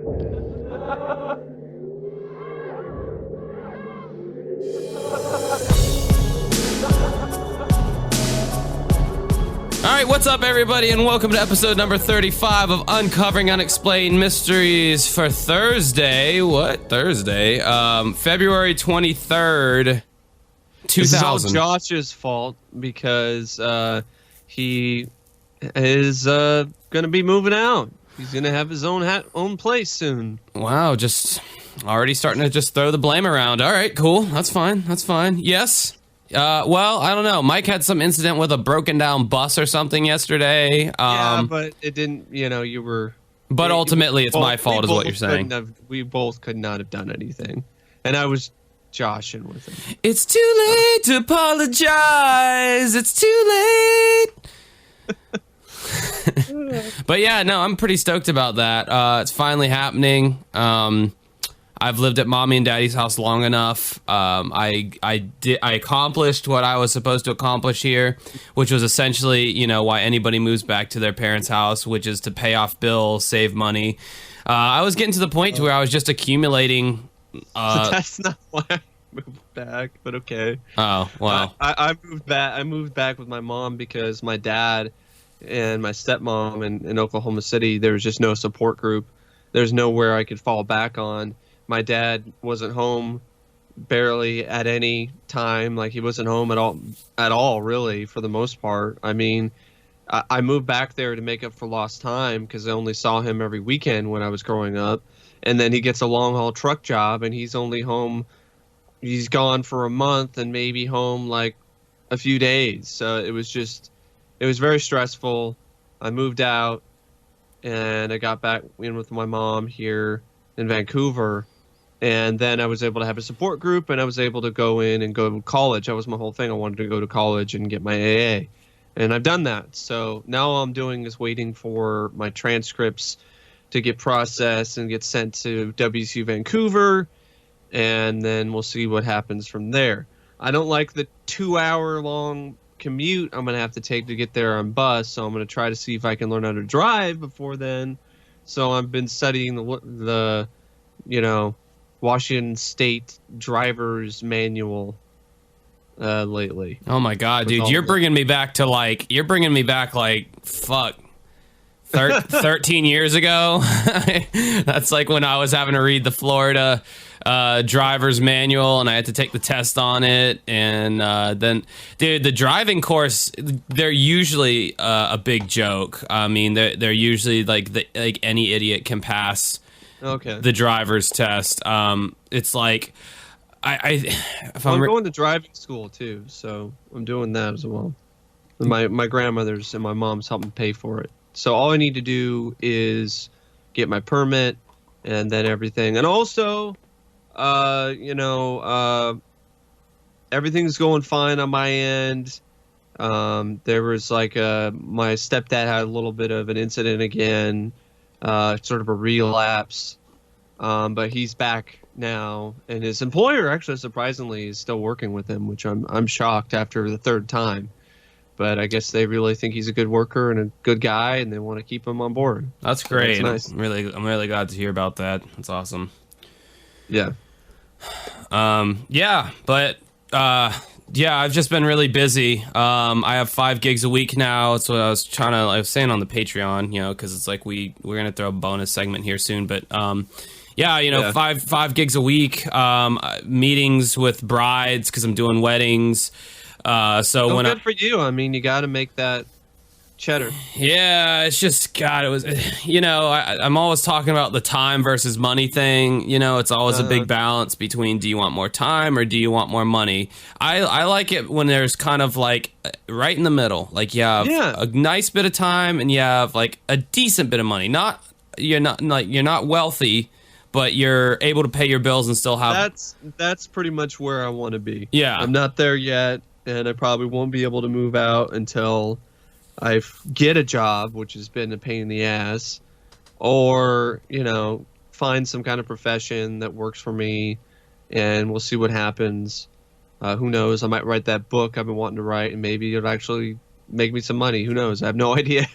All right, what's up, everybody, and welcome to episode number 35 of Uncovering Unexplained Mysteries for Thursday. What? Thursday? February 23rd, 2000. This is all Josh's fault because he is going to be moving out. He's going to have his own place soon. Wow, just already starting to just throw the blame around. All right, cool. That's fine. That's fine. Yes. Well, I don't know. Mike had some incident with a broken down bus or something yesterday. Yeah, but it didn't, you were... But ultimately, it's my fault is what you're saying. We both could not have done anything. And I was joshing with him. It's too late to apologize. It's too late. But yeah, no, I'm pretty stoked about that. It's finally happening. I've lived at mommy and daddy's house long enough. I accomplished what I was supposed to accomplish here, which was essentially, why anybody moves back to their parents' house, which is to pay off bills, save money. I was getting to the point to where I was just accumulating. That's not why I moved back, but okay. Oh, wow. I moved back. I moved back with my mom because my dad and my stepmom in Oklahoma City, there was just no support group. There's nowhere I could fall back on. My dad wasn't home barely at any time. Like, he wasn't home at all, really, for the most part. I mean, I moved back there to make up for lost time because I only saw him every weekend when I was growing up. And then he gets a long-haul truck job, and he's only home. He's gone for a month and maybe home, like, a few days. So it was very stressful. I moved out, and I got back in with my mom here in Vancouver. And then I was able to have a support group, and I was able to go in and go to college. That was my whole thing. I wanted to go to college and get my AA. And I've done that. So now all I'm doing is waiting for my transcripts to get processed and get sent to WCU Vancouver. And then we'll see what happens from there. I don't like the 2-hour-long commute I'm going to have to take to get there on bus. So I'm going to try to see if I can learn how to drive before then. So I've been studying the Washington State driver's manual lately. Oh my God, dude, you're bringing me back fuck 13 years ago. That's like when I was having to read the Florida driver's manual and I had to take the test on it. And then, dude, the driving course, they're usually a big joke. I mean, they're usually like any idiot can pass the driver's test. It's like I'm going to driving school too, so I'm doing that as well. My grandmother's and my mom's helping pay for it. So all I need to do is get my permit and then everything. And also, everything's going fine on my end. There was like my stepdad had a little bit of an incident again, sort of a relapse. But he's back now, and his employer actually surprisingly is still working with him, which I'm shocked after the third time. But I guess they really think he's a good worker and a good guy, and they want to keep him on board. That's great. So that's nice. I'm really glad to hear about that. That's awesome. Yeah. But I've just been really busy. I have 5 gigs a week now. That's what I was saying on the Patreon, because it's like we're gonna throw a bonus segment here soon. But 5 gigs a week. Meetings with brides because I'm doing weddings. Good for you. I mean, you got to make that cheddar. Yeah, it's just, God, it was, I'm always talking about the time versus money thing. It's always a big balance between, do you want more time or do you want more money? I like it when there's kind of like right in the middle. Like you have a nice bit of time and you have like a decent bit of money. You're not wealthy, but you're able to pay your bills and still have. That's pretty much where I want to be. Yeah. I'm not there yet, and I probably won't be able to move out until I get a job, which has been a pain in the ass, or, find some kind of profession that works for me, and we'll see what happens. Who knows? I might write that book I've been wanting to write, and maybe it'll actually make me some money. Who knows? I have no idea.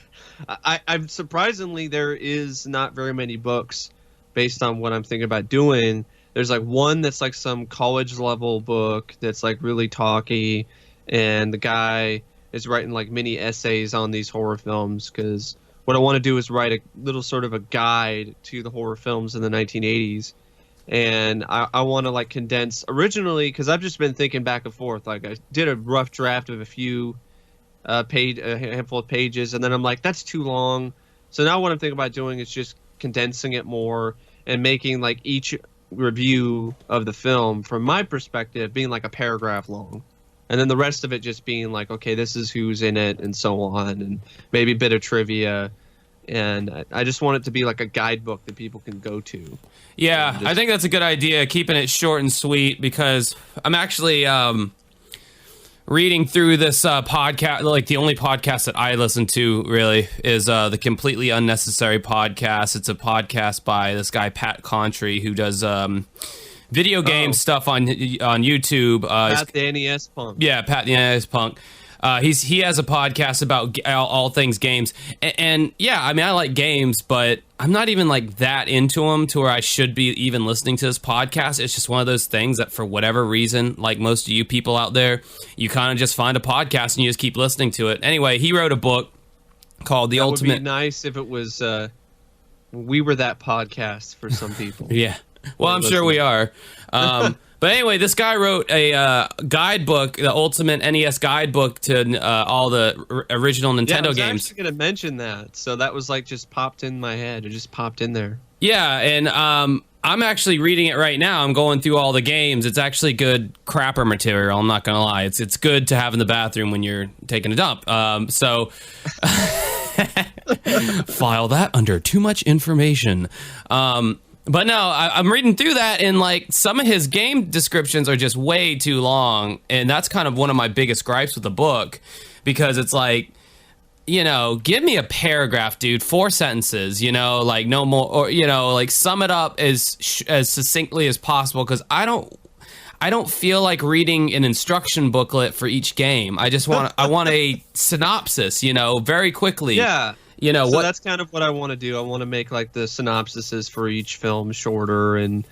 I'm surprisingly, there is not very many books based on what I'm thinking about doing. There's like one that's like some college level book that's like really talky, and the guy is writing like mini essays on these horror films, because what I want to do is write a little sort of a guide to the horror films in the 1980s. And I want to like condense originally, because I've just been thinking back and forth. Like I did a rough draft of a handful of pages, and then I'm like, that's too long. So now what I'm thinking about doing is just condensing it more and making like each review of the film from my perspective being like a paragraph long, and then the rest of it just being like, okay, this is who's in it and so on, and maybe a bit of trivia. And I just want it to be like a guidebook that people can go to. Yeah, I think that's a good idea, keeping it short and sweet, because I'm actually reading through this podcast. Like, the only podcast that I listen to really is the Completely Unnecessary podcast. It's a podcast by this guy Pat Contry, who does video game stuff on YouTube. Pat the NES Punk. Yeah, Pat the NES Punk. He has a podcast about all things games, and yeah, I mean, I like games, but I'm not even like that into them to where I should be even listening to this podcast. It's just one of those things that for whatever reason, like most of you people out there, you kind of just find a podcast and you just keep listening to it. Anyway, he wrote a book called The Ultimate. It would be nice if it was we were that podcast for some people. Yeah, well, I'm sure we are. But anyway, this guy wrote a guidebook, the Ultimate NES guidebook to all the original Nintendo games. I was actually going to mention that. So that was like just popped in my head. It just popped in there. Yeah, and I'm actually reading it right now. I'm going through all the games. It's actually good crapper material, I'm not going to lie. It's good to have in the bathroom when you're taking a dump. So file that under too much information. But no, I'm reading through that, and like some of his game descriptions are just way too long, and that's kind of one of my biggest gripes with the book, because it's like, you know, give me a paragraph, dude, 4 sentences, you know, like no more, or you know, like sum it up as succinctly as possible, because I don't feel like reading an instruction booklet for each game. I want a synopsis, you know, very quickly. Yeah. You know, so that's kind of what I want to do. I want to make like the synopsises for each film shorter, and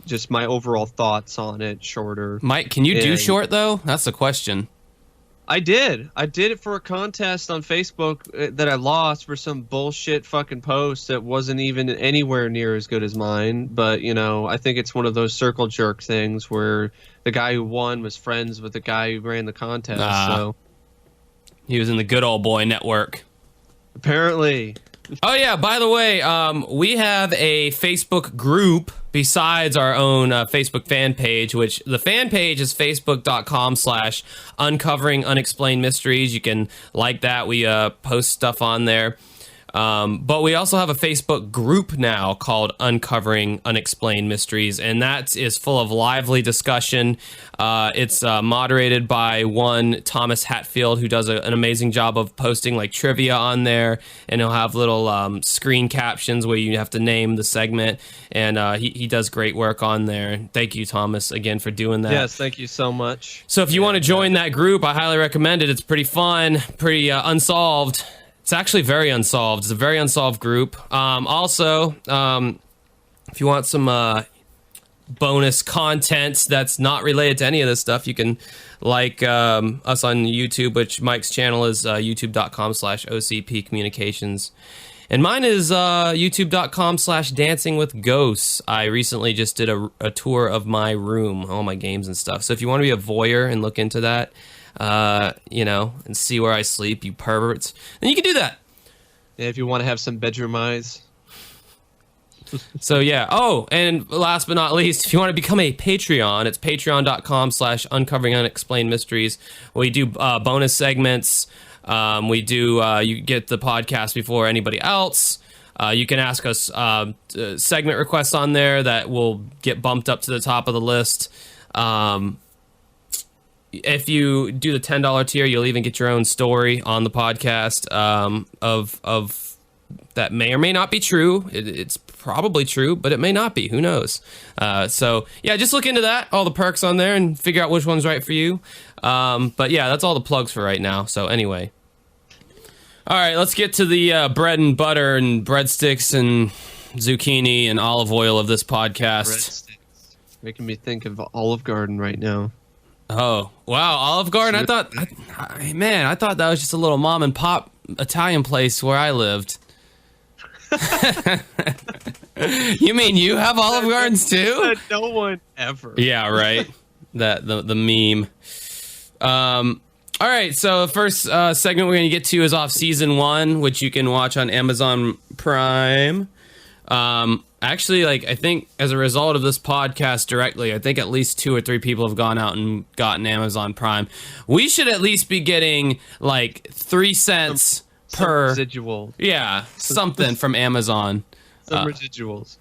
just my overall thoughts on it shorter. Mike, can you do short though? That's the question. I did it for a contest on Facebook that I lost for some bullshit fucking post that wasn't even anywhere near as good as mine. But you know, I think it's one of those circle jerk things where the guy who won was friends with the guy who ran the contest. So he was in the good old boy network. Apparently. Oh yeah, by the way, we have a Facebook group besides our own Facebook fan page, which the fan page is facebook.com/uncovering unexplained mysteries. You can like that. We post stuff on there. But we also have a Facebook group now called Uncovering Unexplained Mysteries, and that is full of lively discussion. It's moderated by one Thomas Hatfield, who does an amazing job of posting like trivia on there, and he'll have little screen captions where you have to name the segment, and he does great work on there. Thank you, Thomas, again for doing that. Yes, thank you so much. So if you want to join that group, I highly recommend it. It's pretty fun, pretty unsolved. It's actually very unsolved. It's a very unsolved group. Also, if you want some bonus content that's not related to any of this stuff, you can like us on YouTube, which Mike's channel is youtube.com/OCP Communications. And mine is youtube.com/Dancing with Ghosts. I recently just did a tour of my room, all my games and stuff. So if you want to be a voyeur and look into that, you know, and see where I sleep, you perverts, then you can do that. Yeah, if you want to have some bedroom eyes. So yeah. Oh, and last but not least, if you want to become a Patreon, it's patreon.com/uncovering unexplained mysteries. We do bonus segments. We do you get the podcast before anybody else. You can ask us segment requests on there that will get bumped up to the top of the list. If you do the $10 tier, you'll even get your own story on the podcast of that may or may not be true. It's probably true, but it may not be. Who knows? So yeah, just look into that, all the perks on there, and figure out which one's right for you. But yeah, that's all the plugs for right now. So anyway, all right, let's get to the bread and butter and breadsticks and zucchini and olive oil of this podcast. Breadsticks. Making me think of Olive Garden right now. Oh, wow. Olive Garden. I thought that was just a little mom and pop Italian place where I lived. You mean you have Olive Gardens too? No one ever. Yeah, right. The meme. All right, so the first segment we're going to get to is off season 1, which you can watch on Amazon Prime. Actually, I think as a result of this podcast directly, I think at least 2 or 3 people have gone out and gotten Amazon Prime. We should at least be getting 3 cents per residual. Yeah, something from Amazon. Some residuals.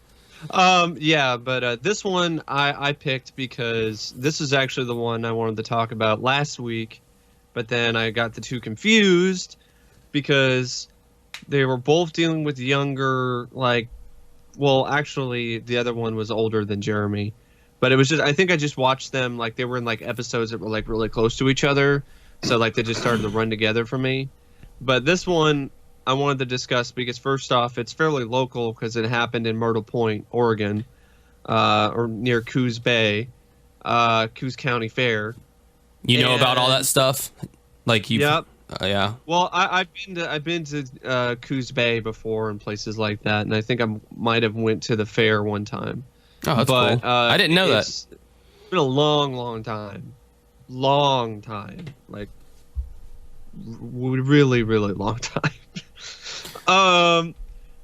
But this one I picked because this is actually the one I wanted to talk about last week, but then I got the two confused because they were both dealing with younger, actually the other one was older than Jeremy, but it was just, I think I just watched them, they were in episodes that were really close to each other, so they just started to run together for me. But this one I wanted to discuss because first off, it's fairly local because it happened in Myrtle Point, Oregon, or near Coos Bay, Coos County Fair. You know about all that stuff? Yep. Yeah. Well, I've been to Coos Bay before and places like that, and I think I might have went to the fair one time. Oh, that's cool. I didn't know that. It's been a long time, really, really long time.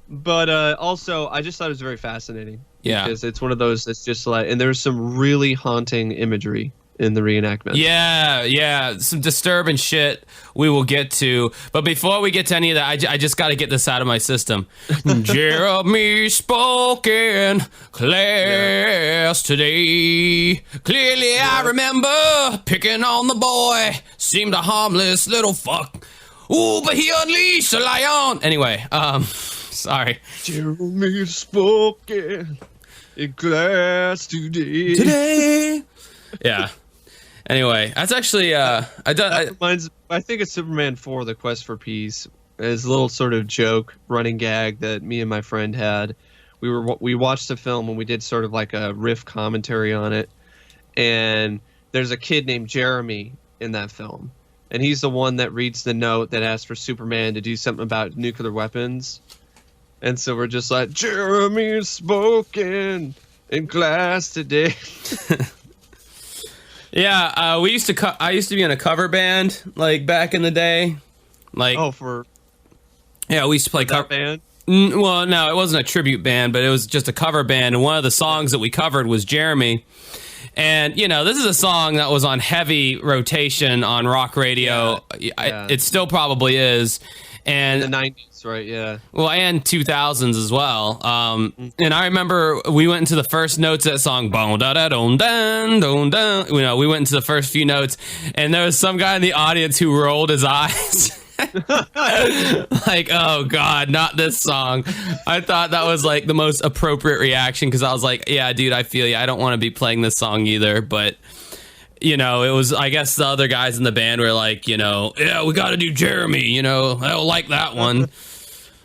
But also, I just thought it was very fascinating. Yeah. Because it's one of those that's just and there's some really haunting imagery in the reenactment. Yeah, some disturbing shit we will get to. But before we get to any of that, I just got to get this out of my system. Jeremy spoke in class today. Clearly I remember picking on the boy. Seemed a harmless little fuck. Ooh, but he unleashed a lion. Anyway, sorry. Jeremy spoke in class today. Yeah. Anyway, that's actually I think it's Superman 4: The Quest for Peace. It's a little sort of joke, running gag that me and my friend had. We watched the film and we did sort of a riff commentary on it. And there's a kid named Jeremy in that film, and he's the one that reads the note that asks for Superman to do something about nuclear weapons. And so we're just Jeremy spoken in class today. Yeah, I used to be in a cover band back in the day. We used to play cover band. Well, no, it wasn't a tribute band, but it was just a cover band, and one of the songs that we covered was Jeremy. And this is a song that was on heavy rotation on rock radio. Yeah. It still probably is. And in the 90s, right? Yeah. Well, and 2000s as well. And I remember we went into the first notes of that song. Boom, da da dum dun dum dun. We went into the first few notes, and there was some guy in the audience who rolled his eyes. Oh God, not this song. I thought that was the most appropriate reaction because I was yeah, dude, I feel you. I don't want to be playing this song either, but. It was, I guess the other guys in the band were yeah, we got to do Jeremy, I don't like that one.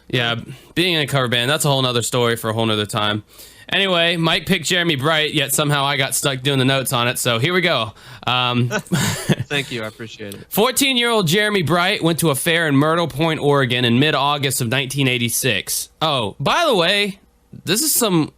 Yeah, being in a cover band, that's a whole nother story for a whole nother time. Anyway, Mike picked Jeremy Bright, yet somehow I got stuck doing the notes on it, so here we go. Thank you, I appreciate it. 14-year-old Jeremy Bright went to a fair in Myrtle Point, Oregon in mid-August of 1986. Oh, by the way, this is some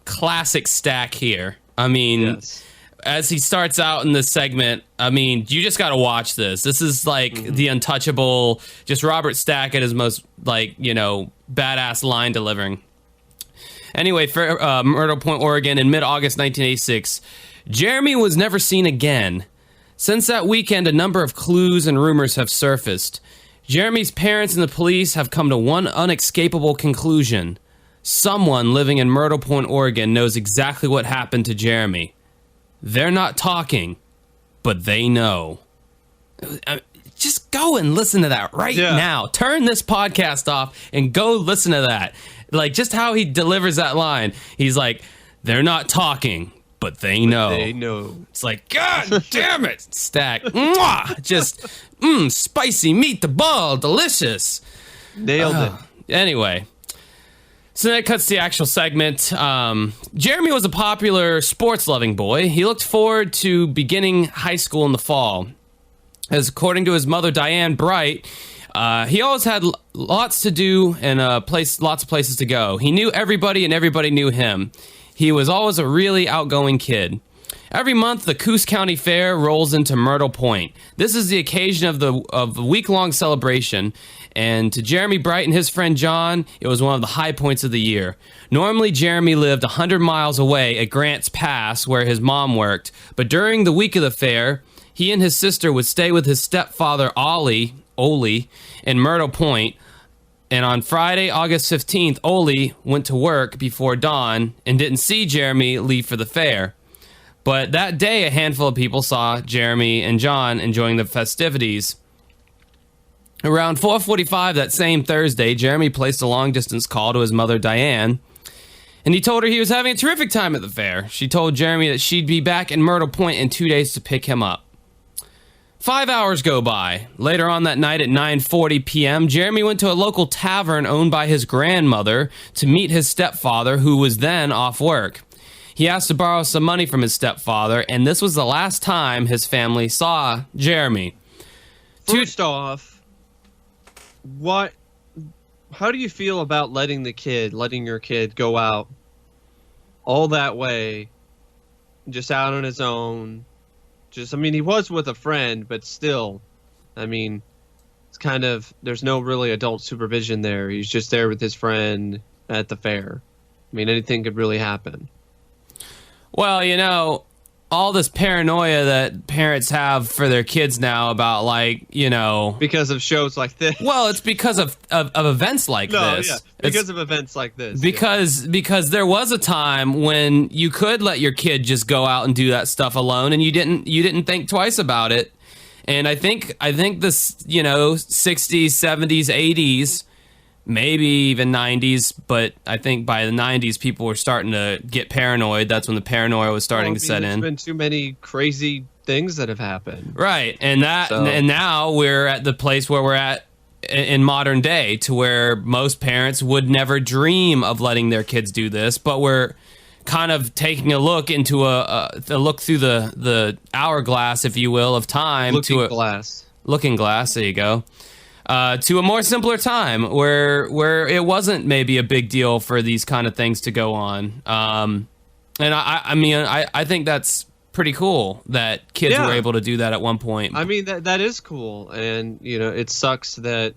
classic stack here. I mean... Yes. As he starts out in this segment, I mean, you just got to watch this. This is the untouchable, just Robert Stack at his most, badass line delivering. Anyway, for Myrtle Point, Oregon, in mid-August 1986, Jeremy was never seen again. Since that weekend, a number of clues and rumors have surfaced. Jeremy's parents and the police have come to one unescapable conclusion. Someone living in Myrtle Point, Oregon knows exactly what happened to Jeremy. They're not talking, but they know. Just go and listen to that right now. Turn this podcast off and go listen to that. Just how he delivers that line. He's they're not talking, but they know. They know. It's God damn it, Stack. Mwah! Just, spicy meat the ball, delicious. Nailed it. Anyway. So that cuts the actual segment. Jeremy was a popular sports-loving boy. He looked forward to beginning high school in the fall. As according to his mother, Diane Bright, he always had lots to do and lots of places to go. He knew everybody and everybody knew him. He was always a really outgoing kid. Every month, the Coos County Fair rolls into Myrtle Point. This is the occasion of the week-long celebration, and to Jeremy Bright and his friend John, it was one of the high points of the year. Normally, Jeremy lived 100 miles away at Grants Pass, where his mom worked, but during the week of the fair, he and his sister would stay with his stepfather, Oli, in Myrtle Point, and on Friday, August 15th, Oli went to work before dawn and didn't see Jeremy leave for the fair. But that day, a handful of people saw Jeremy and John enjoying the festivities. Around 4:45 that same Thursday, Jeremy placed a long-distance call to his mother, Diane, and he told her he was having a terrific time at the fair. She told Jeremy that she'd be back in Myrtle Point in 2 days to pick him up. 5 hours go by. Later on that night at 9:40 p.m., Jeremy went to a local tavern owned by his grandmother to meet his stepfather, who was then off work. He asked to borrow some money from his stepfather, and this was the last time his family saw Jeremy. First off, how do you feel about letting your kid go out all that way, just out on his own? He was with a friend, but still, it's kind of, there's no really adult supervision there. He's just there with his friend at the fair. Anything could really happen. Well, all this paranoia that parents have for their kids now about, because of shows like this. Well, it's because of events like this. Yeah, because of events like this. Because there was a time when you could let your kid just go out and do that stuff alone, and you didn't think twice about it. And I think this, 60s, 70s, 80s, maybe even 90s, but I think by the 90s people were starting to get paranoid. That's when the paranoia was starting to set in. There's been too many crazy things that have happened. Right, and now we're at the place where we're at in modern day, to where most parents would never dream of letting their kids do this, but we're kind of taking a look into a look through the hourglass, if you will, of time. Looking glass. There you go. To a more simpler time where it wasn't maybe a big deal for these kind of things to go on. And I think that's pretty cool that kids were able to do that at one point. That is cool. And, it sucks that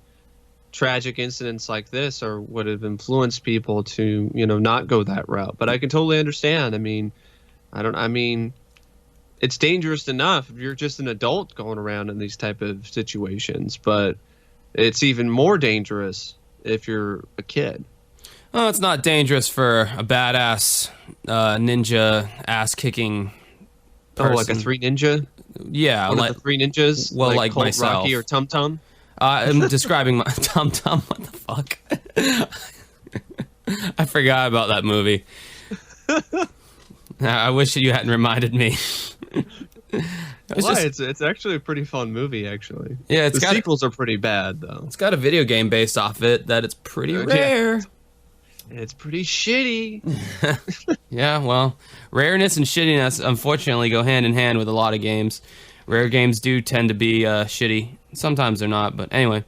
tragic incidents like this would have influenced people to, not go that route. But I can totally understand. It's dangerous enough if you're just an adult going around in these type of situations, but it's even more dangerous if you're a kid. Oh, it's not dangerous for a badass ninja ass-kicking person. Oh, like a three ninja? Yeah. One of the three ninjas? Well, like Colt, myself. Rocky, or Tum Tum? I'm describing my Tum Tum. What the fuck? I forgot about that movie. I wish you hadn't reminded me. It's actually a pretty fun movie, actually. Yeah, the sequels are pretty bad, though. It's got a video game based off it that it's pretty rare. It's pretty shitty. Yeah, well, rareness and shittiness unfortunately go hand in hand with a lot of games. Rare games do tend to be shitty. Sometimes they're not, but anyway.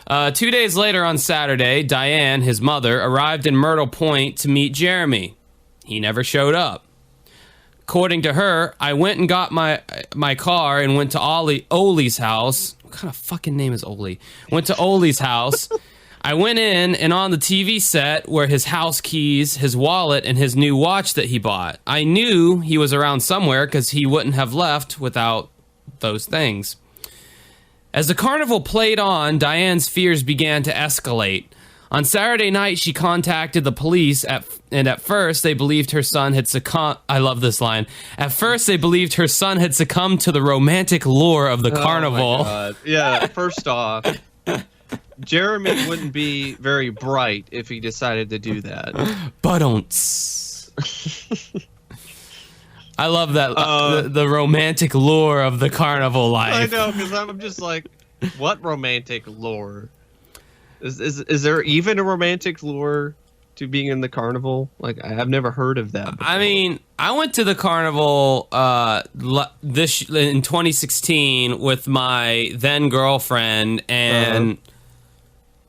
2 days later on Saturday, Diane, his mother, arrived in Myrtle Point to meet Jeremy. He never showed up. According to her, I went and got my car and went to Oli's house. What kind of fucking name is Oli? Went to Oli's house. I went in, and on the TV set were his house keys, his wallet, and his new watch that he bought. I knew he was around somewhere because he wouldn't have left without those things. As the carnival played on, Diane's fears began to escalate. On Saturday night, she contacted the police, and at first they believed her son had succumbed. I love this line. At first, they believed her son had succumbed to the romantic lure of the carnival. My God. Yeah, first off, Jeremy wouldn't be very bright if he decided to do that. I love that the romantic lure of the carnival life. I know, because I'm just like, what romantic lure? Is there even a romantic lure to being in the carnival? Like, I've never heard of that before. I mean, I went to the carnival in 2016 with my then girlfriend, and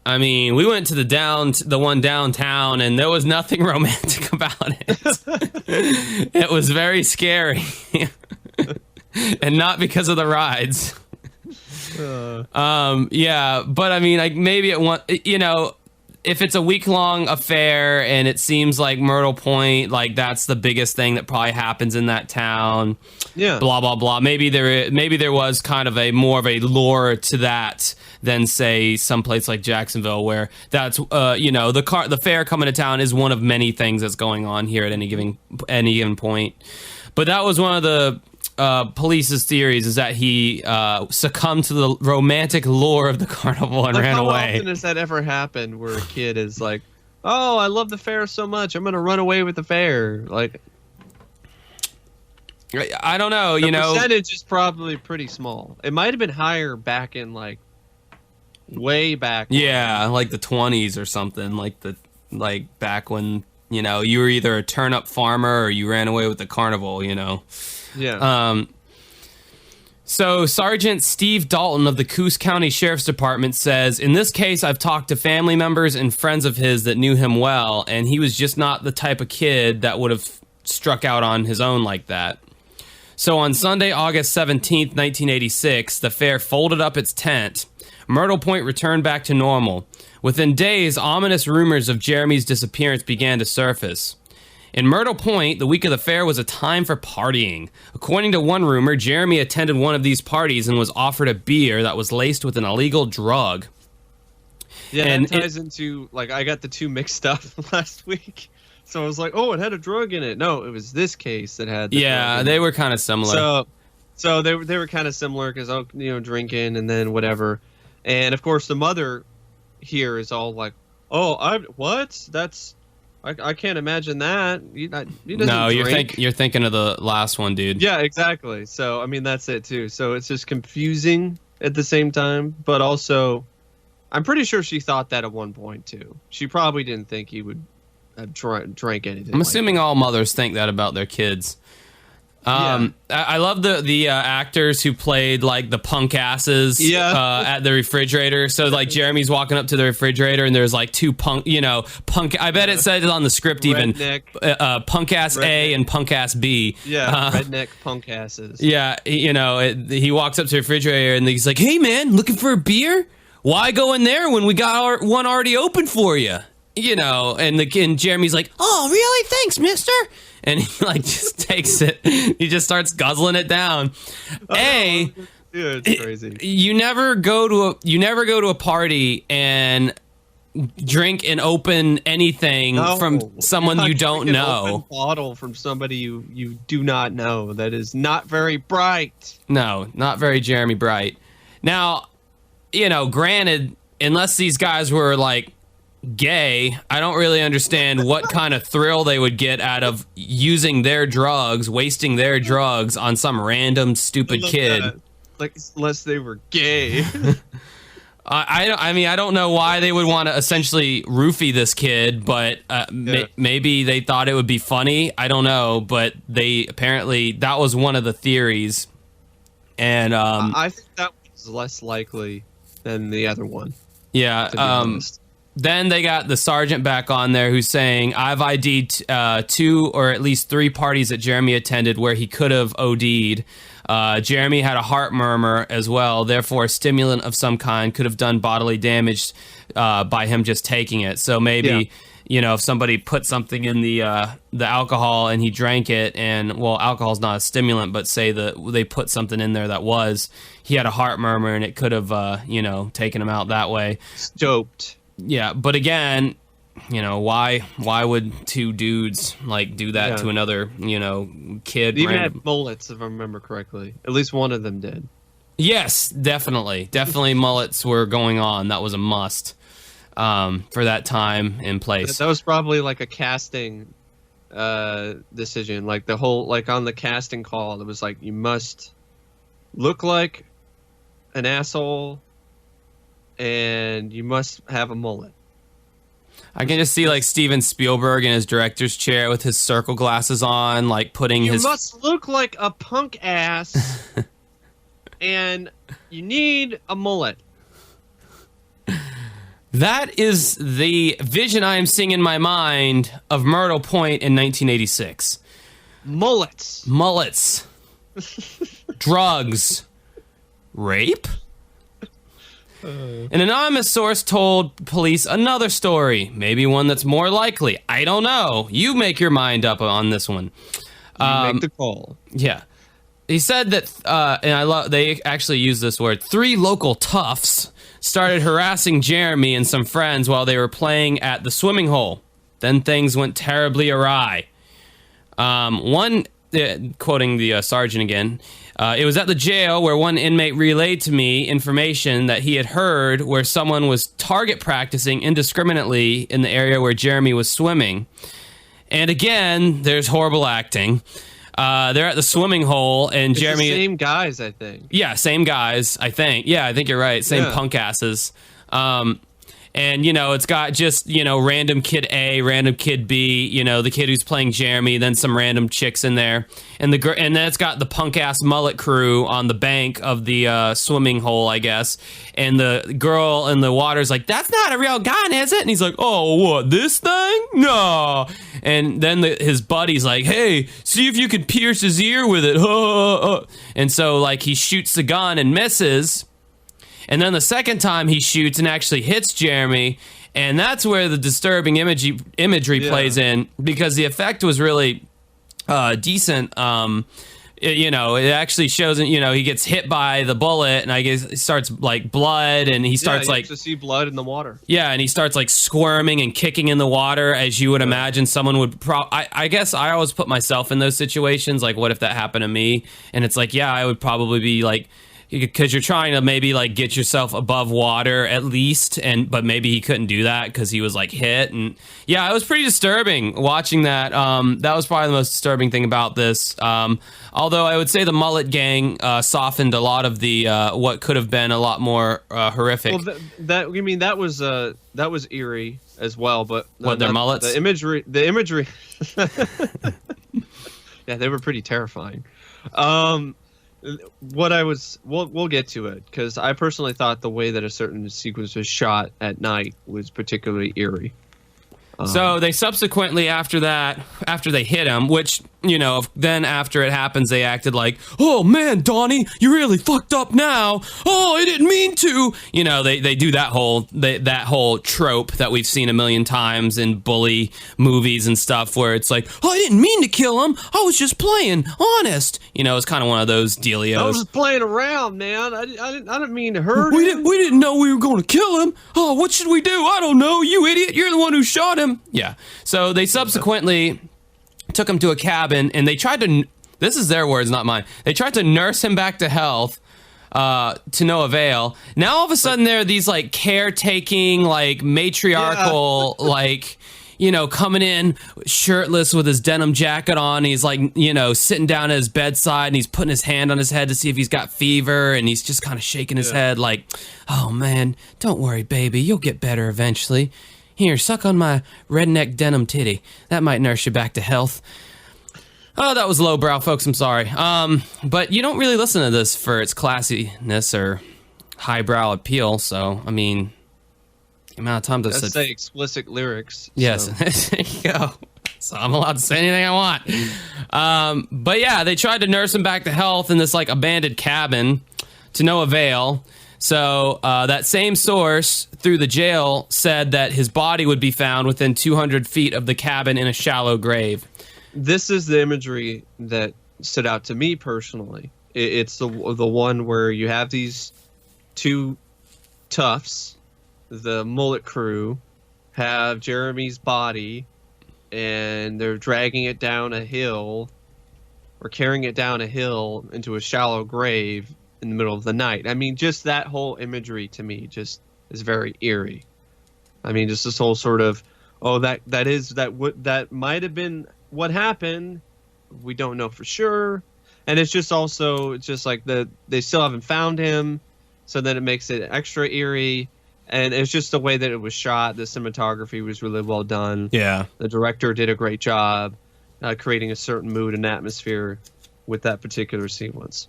I mean, we went to the one downtown, and there was nothing romantic about it. It was very scary, and not because of the rides. Yeah, but I mean, like maybe if it's a week-long affair and it seems like Myrtle Point, like that's the biggest thing that probably happens in that town. Yeah. Blah blah blah. Maybe there was kind of more of a lure to that than say someplace like Jacksonville, where that's the fair coming to town is one of many things that's going on here at any given point. But that was one of the police's theories, is that he succumbed to the romantic lure of the carnival and ran away. How often has that ever happened where a kid is like, "Oh, I love the fair so much, I'm gonna run away with the fair"? Like, I don't know. The percentage is probably pretty small. It might have been higher back in like way back. Yeah, like the 20s or something. Like back when you were either a turnip farmer or you ran away with the carnival. Yeah. So Sergeant Steve Dalton of the Coos County Sheriff's Department says, in this case, I've talked to family members and friends of his that knew him well, and he was just not the type of kid that would have struck out on his own like that. So on Sunday, August 17th, 1986, the fair folded up its tent. Myrtle Point returned back to normal. Within days, ominous rumors of Jeremy's disappearance began to surface. In Myrtle Point, the week of the fair was a time for partying. According to one rumor, Jeremy attended one of these parties and was offered a beer that was laced with an illegal drug. Yeah, and that ties into, like, I got the two mixed up last week. So I was like, oh, it had a drug in it. No, it was this case that had the drug in they it. were kind of similar. So they were kind of similar because, drinking and then whatever. And, of course, the mother here is all like, oh, I can't imagine that. He doesn't drink. You're thinking of the last one, dude. Yeah, exactly. So, I mean, that's it, too. So it's just confusing at the same time. But also, I'm pretty sure she thought that at one point, too. She probably didn't think he would have drank anything. I'm assuming all mothers think that about their kids. I love the actors who played like the punk asses at the refrigerator. So like Jeremy's walking up to the refrigerator and there's like two punk. I bet it said it on the script redneck, punk ass redneck. A and punk ass B. Yeah, redneck punk asses. Yeah, he walks up to the refrigerator and he's like, "Hey man, looking for a beer? Why go in there when we got one already open for you?" And Jeremy's like, "Oh, really? Thanks, mister." And he like just takes it. He just starts guzzling it down. Dude, it's crazy. You never go to a party and drink and open anything from someone you don't know. Open bottle from somebody you do not know. That is not very bright. No, not very Jeremy Bright. Now, granted, unless these guys were like gay, I don't really understand what kind of thrill they would get out of using their drugs, wasting their drugs on some random stupid kid. That. Like, unless they were gay. I don't know why they would want to essentially roofie this kid, but maybe they thought it would be funny. I don't know, but apparently that was one of the theories. And I think that was less likely than the other one. Yeah. Then they got the sergeant back on there who's saying, I've ID'd 2 or at least 3 parties that Jeremy attended where he could have OD'd. Jeremy had a heart murmur as well. Therefore, a stimulant of some kind could have done bodily damage by him just taking it. So maybe, if somebody put something in the alcohol and he drank it, and, well, alcohol's not a stimulant, but say they put something in there he had a heart murmur and it could have, taken him out that way. Doped. Yeah, but again, why would 2 dudes like do that to another, kid? They even had mullets, if I remember correctly. At least one of them did. Yes, definitely mullets were going on. That was a must for that time and place. That was probably like a casting decision, like the whole, like on the casting call, it was like, you must look like an asshole and you must have a mullet. I can just see like Steven Spielberg in his director's chair with his circle glasses on, like putting You his. must look like a punk ass, and you need a mullet. That is the vision I am seeing in my mind of Myrtle Point in 1986. Mullets. Drugs. Rape? An anonymous source told police another story, maybe one that's more likely. I don't know. You make your mind up on this one. You make the call. Yeah. He said that, and I love, they actually use this word, 3 local toughs started harassing Jeremy and some friends while they were playing at the swimming hole. Then things went terribly awry. Quoting the sergeant again, it was at the jail where one inmate relayed to me information that he had heard where someone was target practicing indiscriminately in the area where Jeremy was swimming. And again, there's horrible acting. They're at the swimming hole, and It's Jeremy... the same guys, I think. Yeah, same guys, I think. Yeah, I think you're right. Same punk asses. And, you know, it's got just, you know, random kid A, random kid B, you know, the kid who's playing Jeremy, then some random chicks in there. And then it's got the punk-ass mullet crew on the bank of the swimming hole, I guess. And the girl in the water's like, that's not a real gun, is it? And he's like, oh, what, this thing? No. And then his buddy's like, hey, see if you can pierce his ear with it. And so, like, he shoots the gun and misses. And then the second time he shoots and actually hits Jeremy, and that's where the disturbing imagery plays in, because the effect was really decent. It actually shows, he gets hit by the bullet, and I guess it starts like blood, and he starts like to see blood in the water. Yeah, and he starts like squirming and kicking in the water, as you would imagine someone would. I guess I always put myself in those situations. Like, what if that happened to me? And it's like, yeah, I would probably be like. Because you're trying to maybe like get yourself above water at least, but maybe he couldn't do that because he was like hit, and yeah, it was pretty disturbing watching that. That was probably the most disturbing thing about this. Although I would say the mullet gang softened a lot of the what could have been a lot more horrific. Well, that was eerie as well, but their mullets, the imagery, yeah, they were pretty terrifying. We'll get to it, because I personally thought the way that a certain sequence was shot at night was particularly eerie. So they subsequently, after they hit him, which, then after it happens, they acted like, oh man, Donnie, you really fucked up now. Oh, I didn't mean to. They do that whole trope that we've seen a million times in bully movies and stuff, where it's like, oh, I didn't mean to kill him. I was just playing, honest. It's kind of one of those dealios. I was just playing around, man. I didn't mean to hurt him. We didn't know we were going to kill him. Oh, what should we do? I don't know. You idiot. You're the one who shot him. Yeah. So they subsequently took him to a cabin, and they tried to, this is their words, not mine, they tried to nurse him back to health to no avail. Now all of a sudden there are these like caretaking, like matriarchal, like, coming in shirtless with his denim jacket on. He's like, sitting down at his bedside, and he's putting his hand on his head to see if he's got fever, and he's just kind of shaking his head like, oh man, don't worry, baby, you'll get better eventually. Here, suck on my redneck denim titty. That might nurse you back to health. Oh, that was lowbrow, folks. I'm sorry. But you don't really listen to this for its classiness or highbrow appeal. So, I mean, the amount of times I've said... say explicit lyrics. Yes, so. There you go. So I'm allowed to say anything I want. But yeah, they tried to nurse him back to health in this like abandoned cabin to no avail. So that same source through the jail said that his body would be found within 200 feet of the cabin in a shallow grave. This is the imagery that stood out to me personally. It's the one where you have these two toughs, the mullet crew, have Jeremy's body, and they're dragging it down a hill, or carrying it down a hill into a shallow grave in the middle of the night. I mean, just that whole imagery to me just is very eerie. I mean, just this whole sort of, that might have been what happened. We don't know for sure. And it's just like they still haven't found him. So then it makes it extra eerie. And it's just the way that it was shot. The cinematography was really well done. Yeah. The director did a great job creating a certain mood and atmosphere with that particular sequence.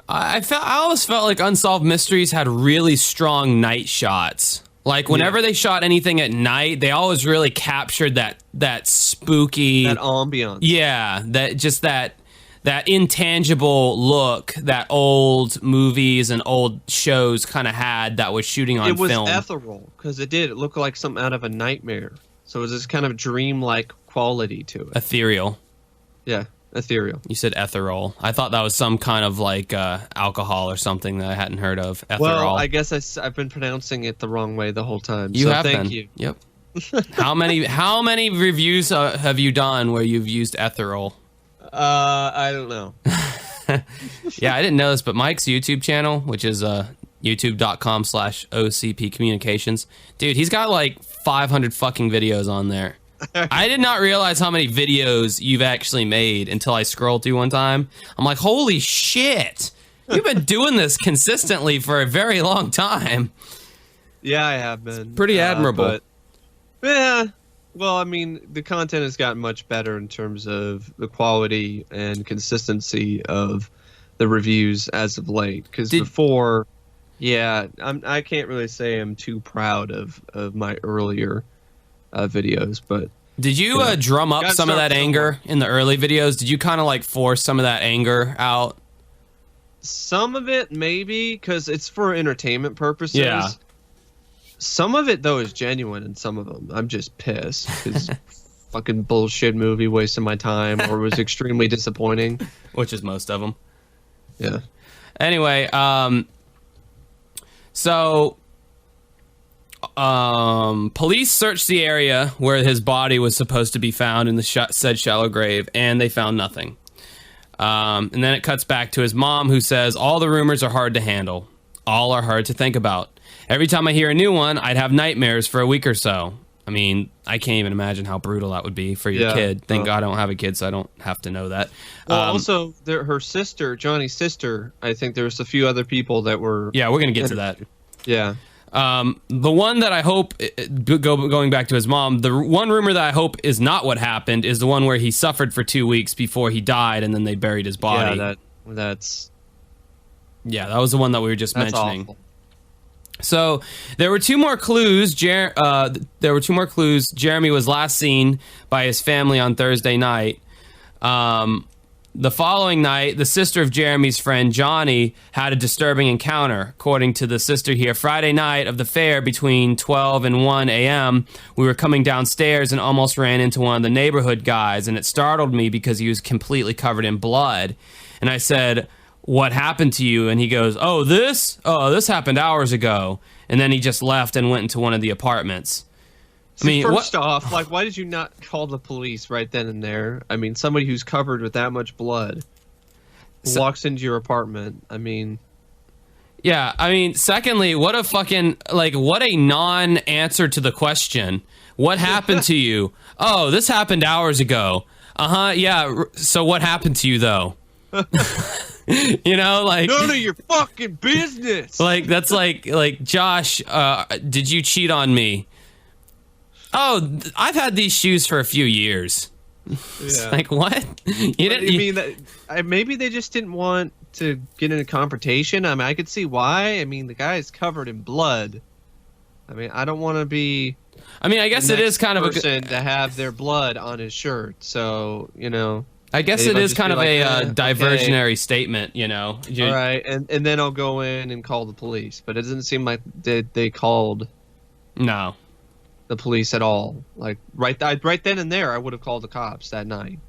I always felt like Unsolved Mysteries had really strong night shots. Like whenever they shot anything at night, they always really captured that spooky, that ambiance. Yeah, that intangible look that old movies and old shows kind of had that was shooting on film. It was ethereal because it looked like something out of a nightmare. So it was this kind of dreamlike quality to it. Ethereal. Yeah, ethereal. You said ethereal. I thought that was some kind of like alcohol or something that I hadn't heard of. Ethereal. Well, I guess I've been pronouncing it the wrong way the whole time. Thank you. Yep. How many reviews have you done where you've used ethereal? I don't know. Yeah, I didn't know this, but Mike's YouTube channel, which is youtube.com/OCP Communications, dude, he's got like 500 fucking videos on there. I did not realize how many videos you've actually made until I scrolled through one time. I'm like, holy shit, you've been doing this consistently for a very long time. Yeah, I have been. Pretty admirable. Yeah. Well, I mean, the content has gotten much better in terms of the quality and consistency of the reviews as of late. Because before, I can't really say I'm too proud of my earlier videos. But did you drum up some of that anger in the early videos? Did you kind of like force some of that anger out? Some of it, maybe, because it's for entertainment purposes. Yeah. Some of it, though, is genuine, and some of them, I'm just pissed. It's fucking bullshit movie, wasting my time, or was extremely disappointing. Which is most of them. Yeah. Anyway, police searched the area where his body was supposed to be found in the said shallow grave, and they found nothing. And then it cuts back to his mom, who says, all the rumors are hard to handle. All are hard to think about. Every time I hear a new one, I'd have nightmares for a week or so. I mean, I can't even imagine how brutal that would be for your kid. Thank God I don't have a kid, so I don't have to know that. Well, also, her sister, Johnny's sister, I think there was a few other people that were... Yeah, we're going to get to that. Yeah. The one that I hope, going back to his mom, the one rumor that I hope is not what happened is the one where he suffered for 2 weeks before he died, and then they buried his body. Yeah, that's... Yeah, that was the one that we were just mentioning. Awful. So there were two more clues. Jeremy was last seen by his family on Thursday night. The following night, the sister of Jeremy's friend Johnny had a disturbing encounter. According to the sister here, Friday night of the fair between 12 and 1 a.m., we were coming downstairs and almost ran into one of the neighborhood guys, and it startled me because he was completely covered in blood. And I said, what happened to you? And he goes, this happened hours ago. And then he just left and went into one of the apartments. I mean, first off, like, why did you not call the police right then and there? I mean, somebody who's covered with that much blood walks into your apartment. I mean... Yeah, I mean, secondly, what a non-answer to the question. What happened to you? Oh, this happened hours ago. Yeah, so what happened to you, though? You know, like, none of your fucking business. Like, that's like Josh, did you cheat on me? Oh, I've had these shoes for a few years. It's like, what? Maybe they just didn't want to get in a confrontation. I mean, I could see why. I mean, the guy is covered in blood. I mean, I don't want to be... I mean, I guess it is kind of a person to have their blood on his shirt. So, you know... I guess it is kind of a diversionary statement, you know. All right, and then I'll go in and call the police. But it doesn't seem like they called the police at all. Like, right then and there, I would have called the cops that night.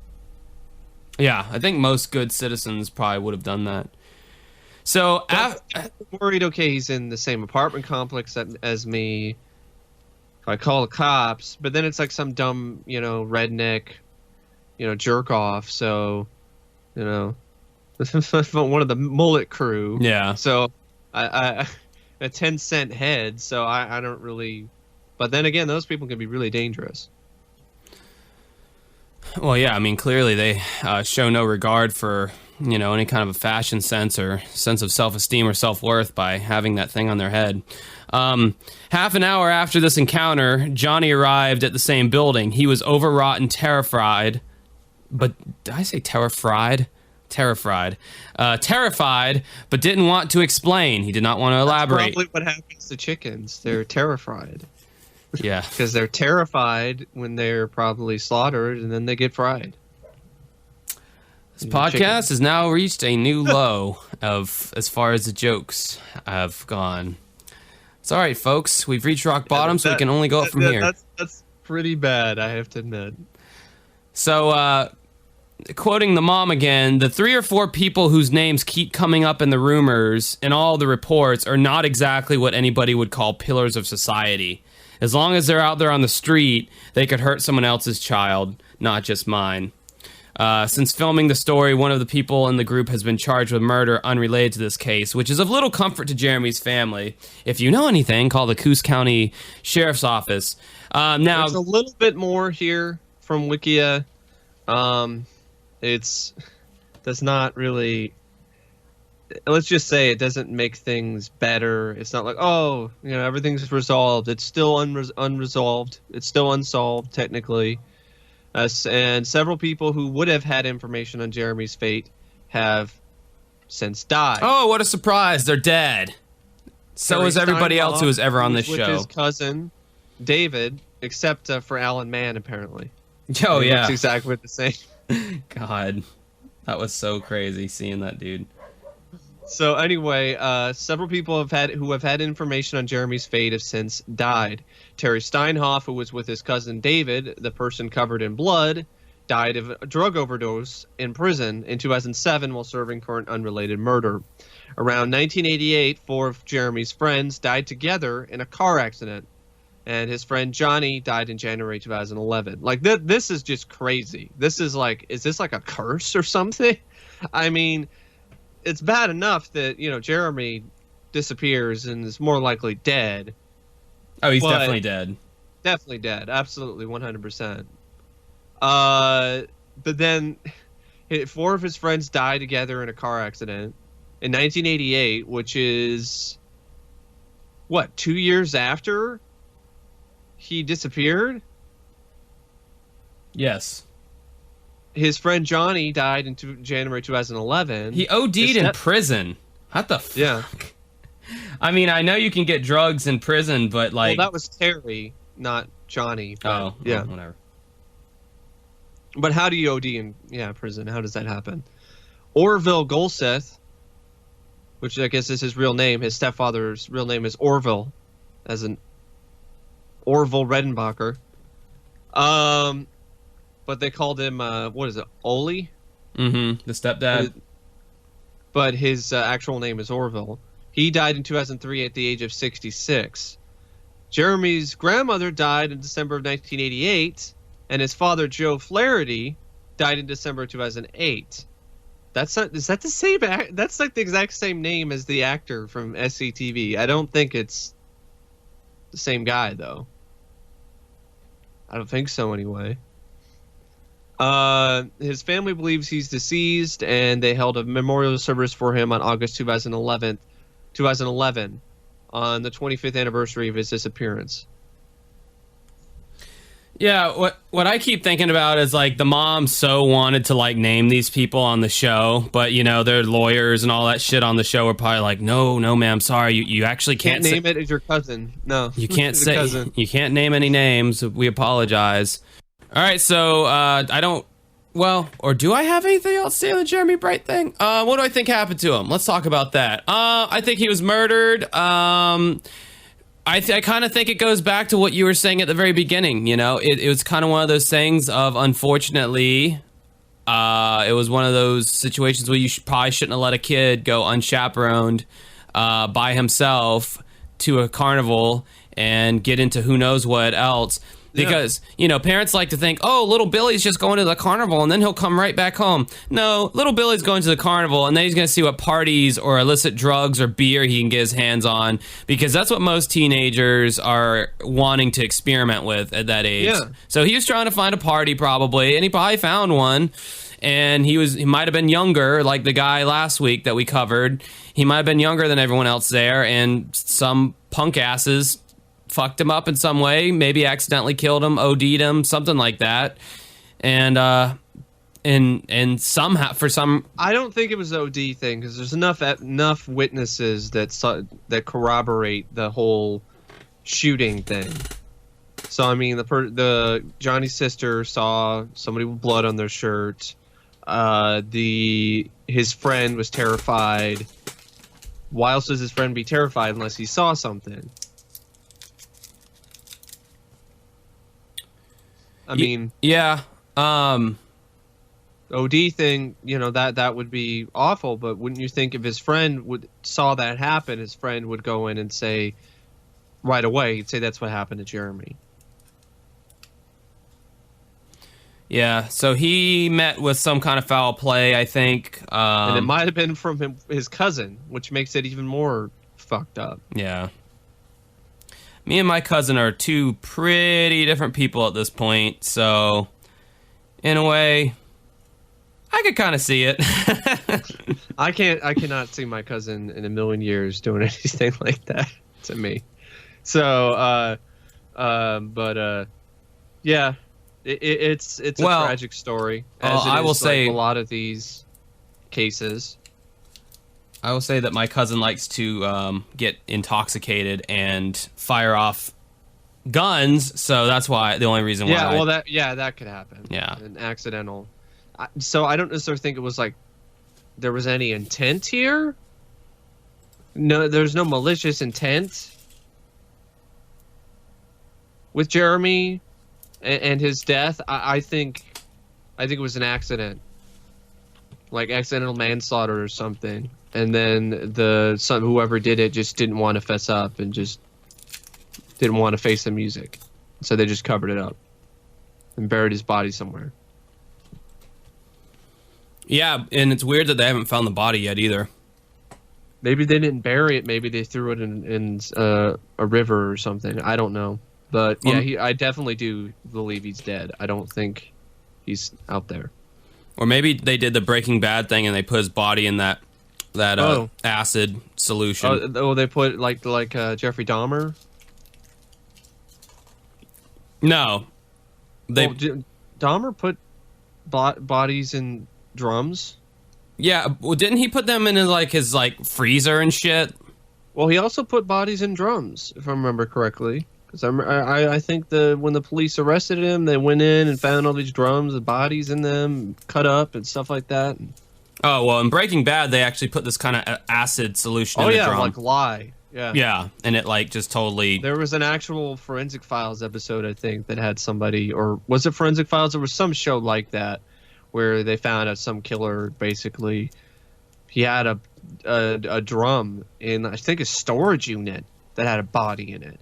Yeah, I think most good citizens probably would have done that. So, I'm worried, okay, he's in the same apartment complex as me. If I call the cops, but then it's like some dumb, redneck... jerk off. So, one of the mullet crew. Yeah. So, I a 10-cent head. So I don't really. But then again, those people can be really dangerous. Well, yeah. I mean, clearly they show no regard for any kind of a fashion sense or sense of self-esteem or self-worth by having that thing on their head. Half an hour after this encounter, Johnny arrived at the same building. He was overwrought and terrified. But did I say terrified? Terrified, but didn't want to explain. He did not want to elaborate. That's probably what happens to chickens. They're terrified. Yeah. Because they're terrified when they're probably slaughtered, and then they get fried. This podcast has now reached a new low of as far as the jokes have gone. It's all right, folks. We've reached rock bottom, so we can only go up from here. That's pretty bad, I have to admit. So, quoting the mom again, the 3 or 4 people whose names keep coming up in the rumors and all the reports are not exactly what anybody would call pillars of society. As long as they're out there on the street, they could hurt someone else's child, not just mine. Since filming the story, one of the people in the group has been charged with murder unrelated to this case, which is of little comfort to Jeremy's family. If you know anything, call the Coos County Sheriff's Office. Now, there's a little bit more here from Wikia. Does not really, let's just say it doesn't make things better. It's not like, everything's resolved. It's still unresolved. It's still unsolved, technically. And several people who would have had information on Jeremy's fate have since died. Oh, what a surprise. They're dead. So is everybody else who was ever on this show. With his cousin, David, except for Alan Mann, apparently. Oh, yeah. Looks exactly the same. God, that was so crazy seeing that dude. So anyway, several people who have had information on Jeremy's fate have since died. Terry Steinhoff, who was with his cousin David, the person covered in blood, died of a drug overdose in prison in 2007 while serving for an unrelated murder. Around 1988, 4 of Jeremy's friends died together in a car accident. And his friend Johnny died in January 2011. Like, this is just crazy. This is like, is this like a curse or something? I mean, it's bad enough that, Jeremy disappears and is more likely dead. Oh, he's definitely dead. Definitely dead. Absolutely, 100%. But then 4 of his friends died together in a car accident in 1988, which is, 2 years after he disappeared? Yes. His friend Johnny died in January 2011. He OD'd in prison. What the fuck? Yeah. I mean, I know you can get drugs in prison, but like... Well, that was Terry, not Johnny. But, yeah. Whatever. But how do you OD in prison? How does that happen? Orville Golseth, which I guess is his real name. His stepfather's real name is Orville, as in Orville Redenbacher. But they called him, Oli? Mm-hmm, the stepdad. But his actual name is Orville. He died in 2003 at the age of 66. Jeremy's grandmother died in December of 1988, and his father, Joe Flaherty, died in December 2008. Is that the same? That's like the exact same name as the actor from SCTV. I don't think it's the same guy, though. I don't think so, anyway. His family believes he's deceased, and they held a memorial service for him on August 2011, on the 25th anniversary of his disappearance. Yeah, what I keep thinking about is like the mom so wanted to like name these people on the show, but their lawyers and all that shit on the show were probably like, no, ma'am, sorry, you actually can't name it as your cousin. No, you can't say cousin. You can't name any names. We apologize. All right, so I don't. Well, or do I have anything else to say on the Jeremy Bright thing? What do I think happened to him? Let's talk about that. I think he was murdered. I kind of think it goes back to what you were saying at the very beginning. It was kind of one of those things of, unfortunately, it was one of those situations where you probably shouldn't have let a kid go unchaperoned by himself to a carnival and get into who knows what else. Because, you know, parents like to think, oh, little Billy's just going to the carnival and then he'll come right back home. No, little Billy's going to the carnival and then he's going to see what parties or illicit drugs or beer he can get his hands on, because that's what most teenagers are wanting to experiment with at that age. Yeah. So he was trying to find a party probably, and he probably found one. And he might have been younger, like the guy last week that we covered. He might have been younger than everyone else there, and some punk asses fucked him up in some way, maybe accidentally killed him, OD'd him, something like that. And somehow, for some... I don't think it was the OD thing, because there's enough witnesses that corroborate the whole shooting thing. So, I mean, the Johnny's sister saw somebody with blood on their shirt. His friend was terrified. Why else does his friend be terrified unless he saw something? I mean, yeah. OD thing, you know, that would be awful. But wouldn't you think if his friend saw that happen, his friend would go in and say right away, he'd say that's what happened to Jeremy. Yeah, so he met with some kind of foul play, I think. And it might have been from his cousin, which makes it even more fucked up. Yeah. Me and my cousin are two pretty different people at this point, so in a way, I could kind of see it. I cannot see my cousin in a million years doing anything like that to me. So, yeah, it's a tragic story. As I will say a lot of these cases. I will say that my cousin likes to get intoxicated and fire off guns, so that's why the only reason why. Yeah, well, that could happen. Yeah, an accidental. So I don't necessarily think it was like there was any intent here. No, there's no malicious intent with Jeremy and his death. I think it was an accident, like accidental manslaughter or something. And then whoever did it just didn't want to fess up and just didn't want to face the music, so they just covered it up and buried his body somewhere. Yeah, and it's weird that they haven't found the body yet either. Maybe they didn't bury it. Maybe they threw it in a river or something. I don't know. But yeah, I definitely do believe he's dead. I don't think he's out there. Or maybe they did the Breaking Bad thing and they put his body in that acid solution. Oh, they put like Jeffrey Dahmer? No. Dahmer put bodies in drums? Yeah, well, didn't he put them in his freezer and shit? Well, he also put bodies in drums, if I remember correctly. Because I think when the police arrested him, they went in and found all these drums with bodies in them, cut up and stuff like that. Oh, well, in Breaking Bad, they actually put this kind of acid solution in the drum. Like lye. Yeah. Yeah, and it just totally... There was an actual Forensic Files episode, I think, that had somebody, or was it Forensic Files? There was some show like that where they found out some killer, basically, he had a drum in, I think, a storage unit that had a body in it.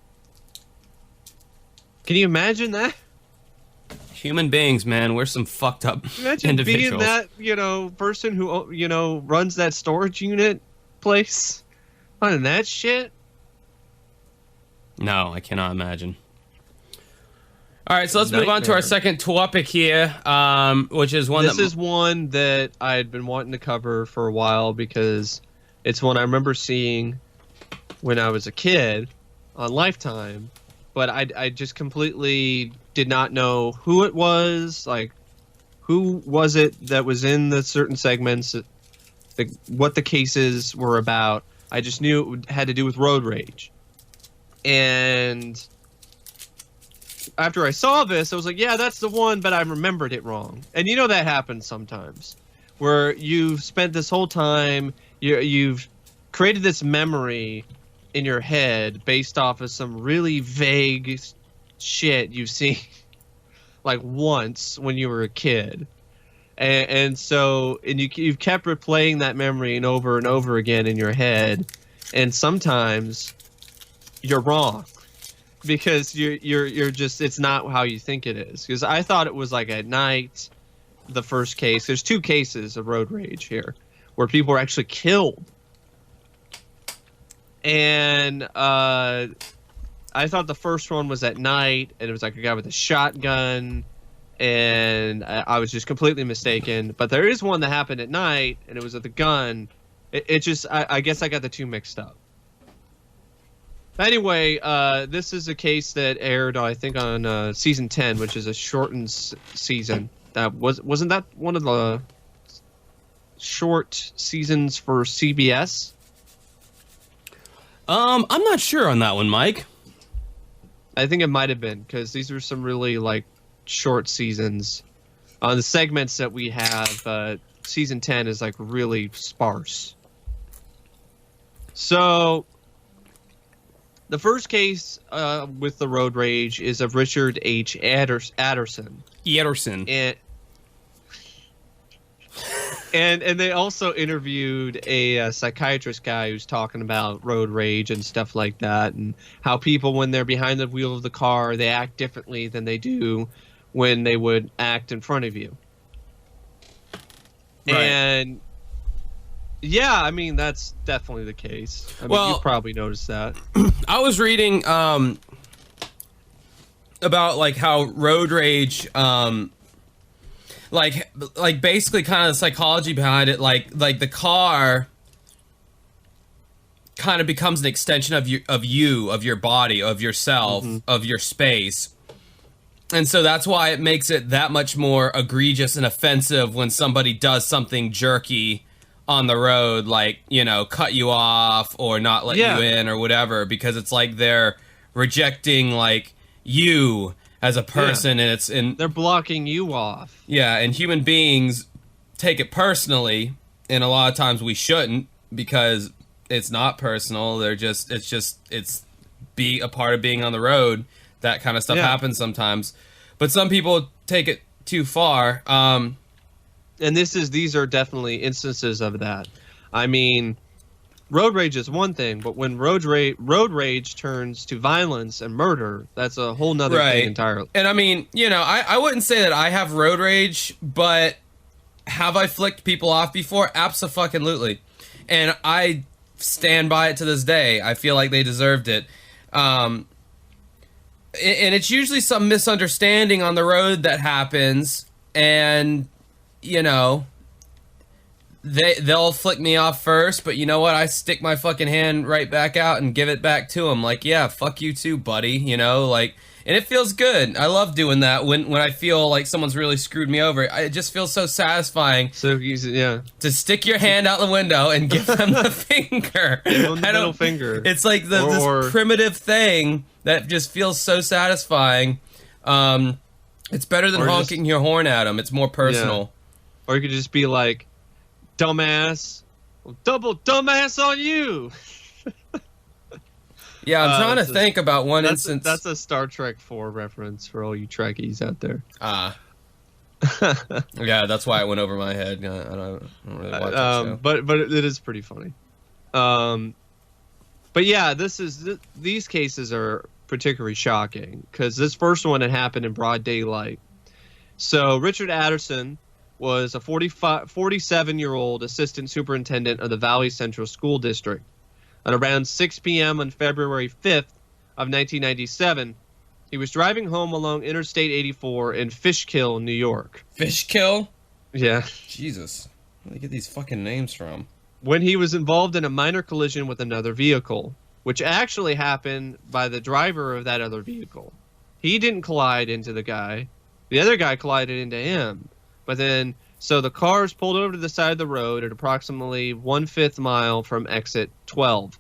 Can you imagine that? Human beings, man, we're some fucked up Imagine individuals. being that, person who, runs that storage unit place. Finding that shit? No, I cannot imagine. All right, so let's move on to our second topic here, which is one This is one that I had been wanting to cover for a while because it's one I remember seeing when I was a kid on Lifetime, but I just completely did not know who it was, like who was it that was in the certain segments, what the cases were about. I just knew it had to do with road rage. And after I saw this, I was like, yeah, that's the one, but I remembered it wrong. And you know that happens sometimes, where you've spent this whole time, you've created this memory in your head based off of some really vague shit you've seen like once when you were a kid. And you've kept replaying that memory and over again in your head, and sometimes you're wrong. because you're just, it's not how you think it is. Because I thought it was like at night. The first case, there's 2 cases of road rage here, where people were actually killed, and I thought the first one was at night, and it was like a guy with a shotgun, and I was just completely mistaken. But there is one that happened at night, and it was with a gun. It just, I guess I got the 2 mixed up. Anyway, this is a case that aired, I think, on season 10, which is a shortened season. That wasn't that one of the short seasons for CBS? I'm not sure on that one, Mike. I think it might have been, because these are some really like short seasons. On the segments that we have, season 10 is like really sparse. So the first case with the road rage is of Richard H. Adderson. And they also interviewed a psychiatrist guy who's talking about road rage and stuff like that, and how people, when they're behind the wheel of the car, they act differently than they do when they would act in front of you. Right. And yeah, I mean, that's definitely the case. I mean, you probably noticed that. I was reading about like how road rage like basically kind of the psychology behind it, like the car kind of becomes an extension of your body, of yourself, of your space. And so that's why it makes it that much more egregious and offensive when somebody does something jerky on the road, like, you know, cut you off or not let you in or whatever, because it's like they're rejecting like you as a person, and they're blocking you off. Yeah, and human beings take it personally, and a lot of times we shouldn't, because it's not personal. It's be a part of being on the road. That kind of stuff happens sometimes, but some people take it too far. And these are definitely instances of that. I mean, road rage is one thing, but when road rage turns to violence and murder, that's a whole nother thing entirely. And I mean, you know, I wouldn't say that I have road rage, but have I flicked people off before? Abso-fucking-lutely. And I stand by it to this day. I feel like they deserved it. And it's usually some misunderstanding on the road that happens, and, you know, they'll flick me off first, but you know what? I stick my fucking hand right back out and give it back to them. Like, yeah, fuck you too, buddy. You know, like, and it feels good. I love doing that when I feel like someone's really screwed me over. It just feels so satisfying. So easy, yeah. To stick your hand out the window and give them the finger. Give them the middle finger. It's like this primitive thing that just feels so satisfying. It's better than honking your horn at them. It's more personal. Yeah. Or you could just be like, dumbass, double dumbass on you. Yeah, I'm trying to think about one instance. That's a Star Trek 4 reference for all you Trekkies out there. Yeah, that's why it went over my head. I don't really watch that show. But it is pretty funny. But yeah, these cases are particularly shocking because this first one had happened in broad daylight. So Richard Adderson was a 47-year-old assistant superintendent of the Valley Central School District. At around 6 p.m. on February 5th of 1997, he was driving home along Interstate 84 in Fishkill, New York. Fishkill? Yeah. Jesus. Where do they get these fucking names from? When he was involved in a minor collision with another vehicle, which actually happened by the driver of that other vehicle. He didn't collide into the guy. The other guy collided into him. But then, so the cars pulled over to the side of the road at approximately 1/5 mile from exit 12.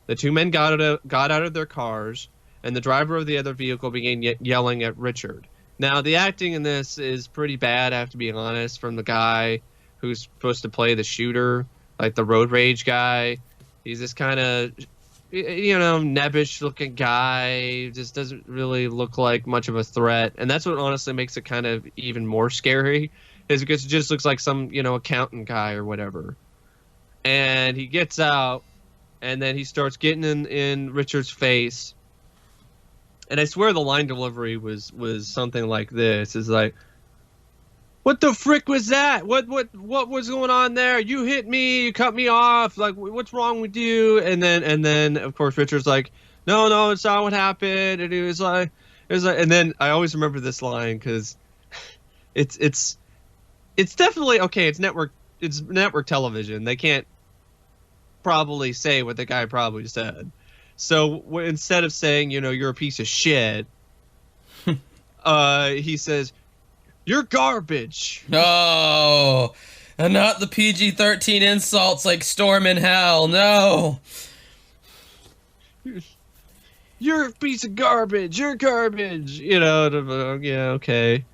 The two men got out of their cars, and the driver of the other vehicle began yelling at Richard. Now, the acting in this is pretty bad, I have to be honest, from the guy who's supposed to play the shooter, like the road rage guy. He's this kind of, you know, nebbish-looking guy. Just doesn't really look like much of a threat. And that's what honestly makes it kind of even more scary, is because it just looks like some, you know, accountant guy or whatever. And he gets out, and then he starts getting in Richard's face. And I swear the line delivery was something like this. It's like, what the frick was that? What was going on there? You hit me, you cut me off. Like, what's wrong with you? And then of course Richard's like, no, it's not what happened. And he was like, and then I always remember this line because it's definitely okay. It's network television. They can't probably say what the guy probably said. So instead of saying, you're a piece of shit, he says, you're garbage. No, and not the PG-13 insults like storm in hell. No. You're a piece of garbage. You're garbage. Yeah, okay.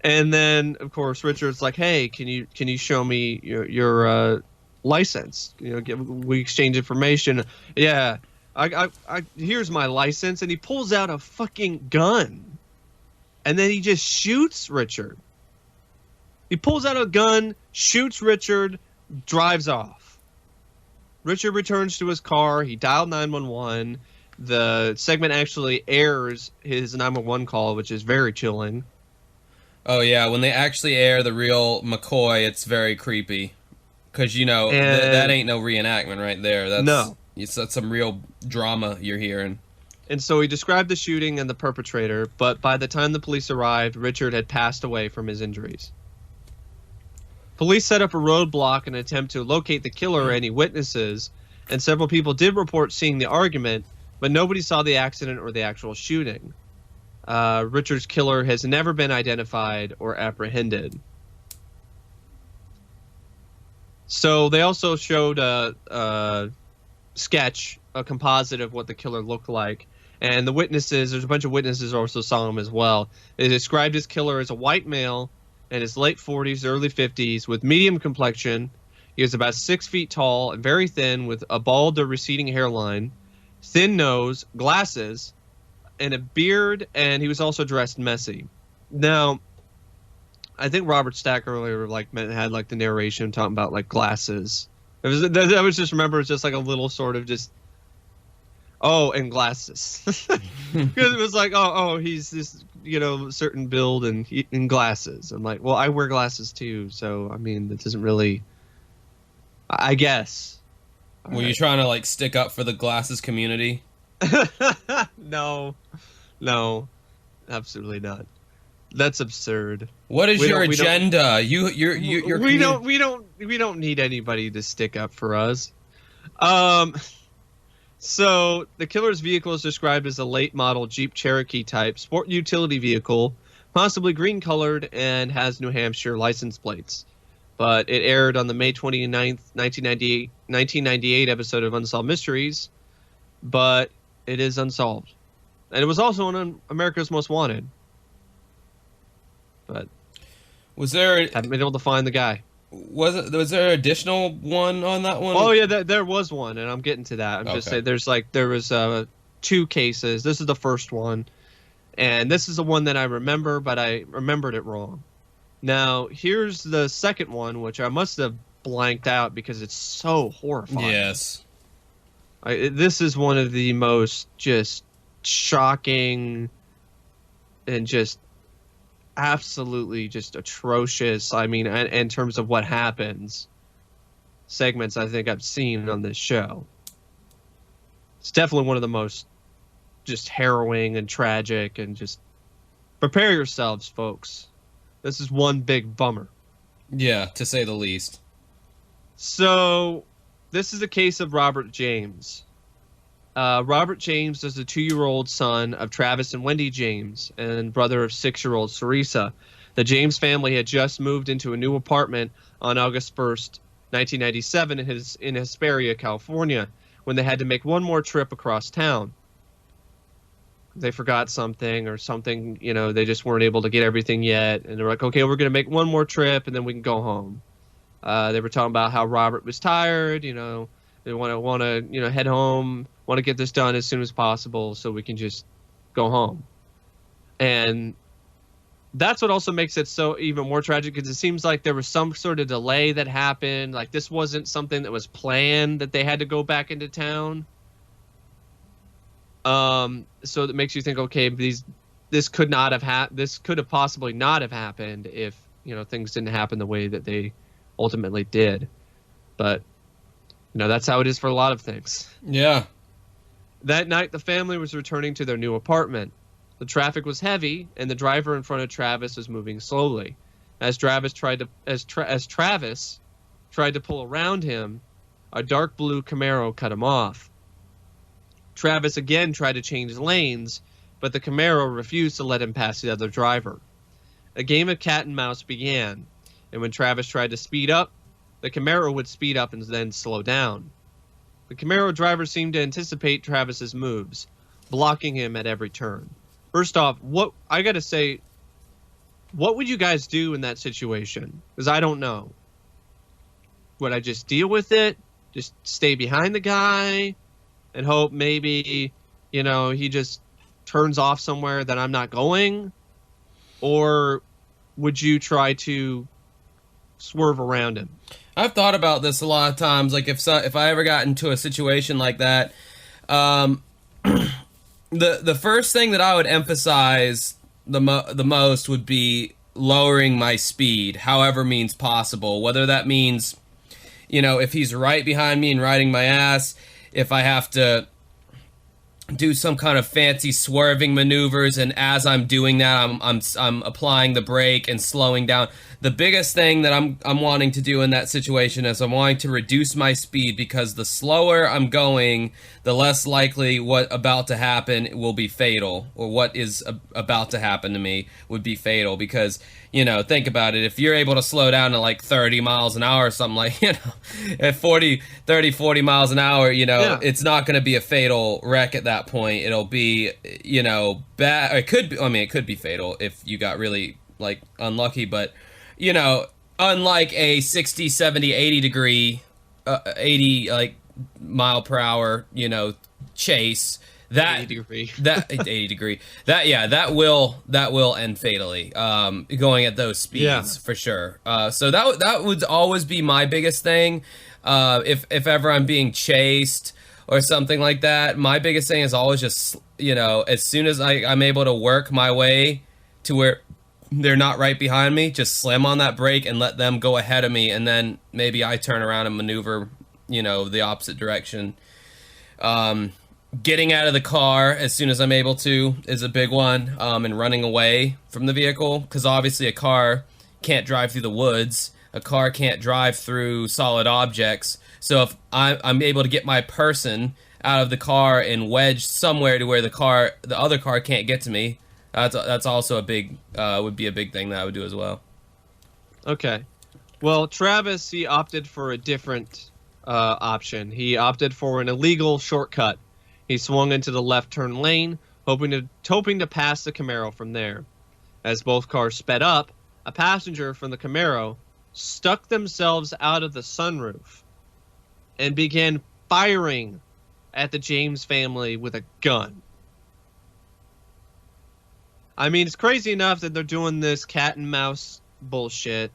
And then of course Richard's like, hey, can you show me your license? We exchange information. Yeah. I here's my license, and he pulls out a fucking gun, and then he just shoots Richard. He pulls out a gun, shoots Richard, drives off. Richard returns to his car. He dialed 911. The segment actually airs his 911 call, which is very chilling. Oh yeah, when they actually air the real McCoy, it's very creepy, because that ain't no reenactment right there. That's some real drama you're hearing. And so he described the shooting and the perpetrator, but by the time the police arrived, Richard had passed away from his injuries. Police set up a roadblock in an attempt to locate the killer or any witnesses, and several people did report seeing the argument, but nobody saw the accident or the actual shooting. Richard's killer has never been identified or apprehended. So they also showed a sketch, a composite of what the killer looked like. And the witnesses, there's a bunch of witnesses also saw him as well. They described his killer as a white male in his late 40s, early 50s, with medium complexion. He was about 6 feet tall and very thin, with a bald or receding hairline, thin nose, glasses, and a beard, and he was also dressed messy. Now, I think Robert Stack earlier had the narration talking about glasses. I was just remember it's just like a little sort of just, and glasses, because it was like he's this certain build and glasses. I'm like, well, I wear glasses too, so I mean that doesn't really, I guess. Were you trying to stick up for the glasses community? No, absolutely not. That's absurd. What is your agenda? We don't need anybody to stick up for us. So the killer's vehicle is described as a late model Jeep Cherokee type sport utility vehicle, possibly green colored, and has New Hampshire license plates. But it aired on the May 29th, 1998 episode of Unsolved Mysteries, but it is unsolved. And it was also on America's Most Wanted. But haven't been able to find the guy. Was there an additional one on that one? Oh yeah, there was one, and I'm getting to that. I'm just saying there was 2 cases. This is the first one, and this is the one that I remember, but I remembered it wrong. Now here's the second one, which I must have blanked out because it's so horrifying. Yes, this is one of the most just shocking and just absolutely just atrocious, I mean, in terms of what happens, segments I think I've seen on this show. It's definitely one of the most just harrowing and tragic, and just prepare yourselves, folks. This is one big bummer. Yeah, to say the least. So this is a case of Robert James. Robert James is the 2-year-old son of Travis and Wendy James and brother of 6-year-old Sarisa. The James family had just moved into a new apartment on August 1st, 1997 in Hesperia, California, when they had to make one more trip across town. They forgot something or something, they just weren't able to get everything yet. And they're like, okay, we're going to make one more trip and then we can go home. They were talking about how Robert was tired, they want to head home, want to get this done as soon as possible so we can just go home. And that's what also makes it so even more tragic, because it seems like there was some sort of delay that happened. Like this wasn't something that was planned, that they had to go back into town. So that makes you think, okay, this could not have this could have possibly not have happened if, things didn't happen the way that they ultimately did. But, that's how it is for a lot of things. Yeah. That night, the family was returning to their new apartment. The traffic was heavy, and the driver in front of Travis was moving slowly. As Travis tried to pull around him, a dark blue Camaro cut him off. Travis again tried to change lanes, but the Camaro refused to let him pass the other driver. A game of cat and mouse began, and when Travis tried to speed up, the Camaro would speed up and then slow down. The Camaro driver seemed to anticipate Travis's moves, blocking him at every turn. First off, what would you guys do in that situation? Because I don't know. Would I just deal with it? Just stay behind the guy and hope maybe, he just turns off somewhere that I'm not going? Or would you try to swerve around him? I've thought about this a lot of times. Like if I ever got into a situation like that, the first thing that I would emphasize the most would be lowering my speed, however means possible. Whether that means, if he's right behind me and riding my ass, if I have to do some kind of fancy swerving maneuvers, and as I'm doing that, I'm applying the brake and slowing down. The biggest thing that I'm wanting to do in that situation is I'm wanting to reduce my speed, because the slower I'm going, the less likely what about to happen will be fatal, or what is about to happen to me would be fatal. Because, think about it. If you're able to slow down to like 30 miles an hour or something, like, at 40 miles an hour, it's not going to be a fatal wreck at that point. It'll be, bad. It could be fatal if you got really like unlucky, but unlike a 60, 70, 80 degree, 80 like mile per hour, chase, that 80 degree, that will end fatally, going at those speeds, for sure. So that would always be my biggest thing. If ever I'm being chased or something like that, my biggest thing is always just, as soon as I'm able to work my way to where they're not right behind me, just slam on that brake and let them go ahead of me, and then maybe I turn around and maneuver, the opposite direction. Getting out of the car as soon as I'm able to is a big one, and running away from the vehicle, because obviously a car can't drive through the woods, a car can't drive through solid objects, so if I'm able to get my person out of the car and wedge somewhere to where the other car can't get to me, that's also would be a big thing that I would do as well. Okay. Well, Travis, he opted for a different option. He opted for an illegal shortcut. He swung into the left turn lane, hoping to pass the Camaro from there. As both cars sped up, a passenger from the Camaro stuck themselves out of the sunroof and began firing at the James family with a gun. I mean, it's crazy enough that they're doing this cat and mouse bullshit,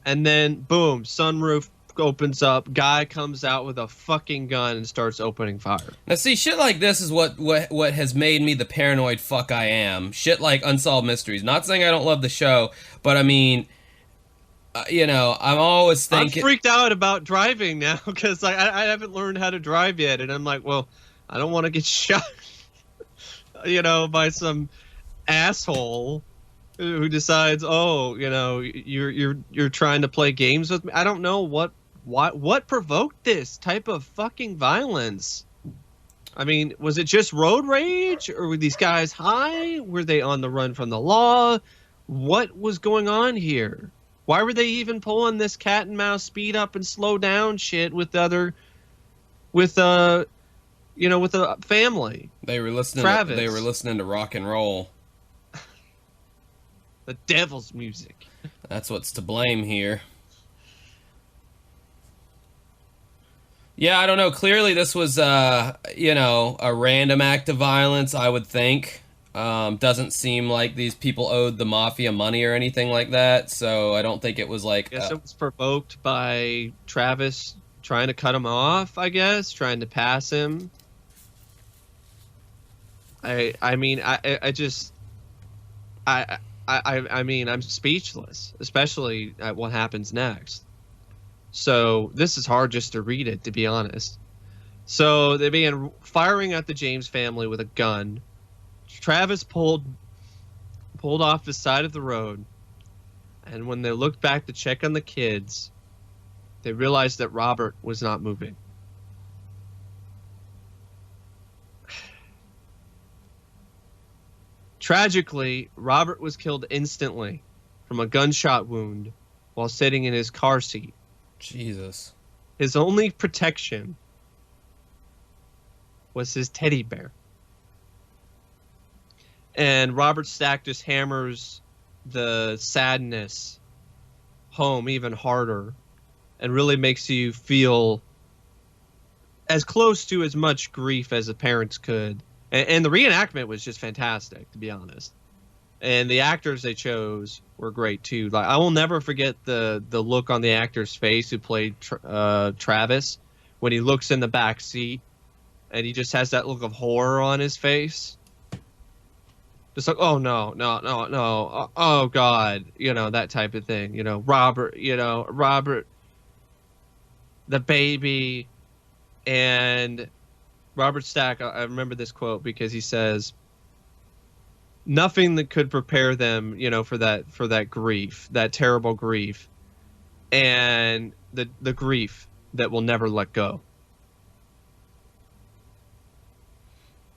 and then boom, sunroof opens up, guy comes out with a fucking gun and starts opening fire. Now see, shit like this is what has made me the paranoid fuck I am. Shit like Unsolved Mysteries. Not saying I don't love the show, but I mean, I'm always thinking... I'm freaked out about driving now, because I haven't learned how to drive yet, and I'm like, well, I don't want to get shot, by some asshole who decides, you're trying to play games with me. I don't know what provoked this type of fucking violence. I mean, was it just road rage, or were these guys high? Were they on the run from the law? What was going on here? Why were they even pulling this cat and mouse speed up and slow down shit with the family? They were listening. They were listening to rock and roll. The devil's music. That's what's to blame here. Yeah, I don't know. Clearly, this was, a random act of violence, I would think. Doesn't seem like these people owed the mafia money or anything like that, so I don't think it was like... I guess it was provoked by Travis trying to cut him off, I guess, trying to pass him. I mean, I just, I mean, I'm speechless, especially at what happens next. So this is hard just to read it, to be honest. So they began firing at the James family with a gun. Travis pulled off the side of the road, and when they looked back to check on the kids, they realized that Robert was not moving. Tragically, Robert was killed instantly from a gunshot wound while sitting in his car seat. Jesus. His only protection was his teddy bear. And Robert Stack just hammers the sadness home even harder and really makes you feel as close to as much grief as the parents could. And the reenactment was just fantastic, to be honest. And the actors they chose were great too. Like, I will never forget the look on the actor's face who played Travis when he looks in the back seat and he just has that look of horror on his face. Just like, oh no, oh God, that type of thing. Robert, the baby, and Robert Stack. I remember this quote because he says, "Nothing that could prepare them, for that grief, that terrible grief, and the grief that will never let go."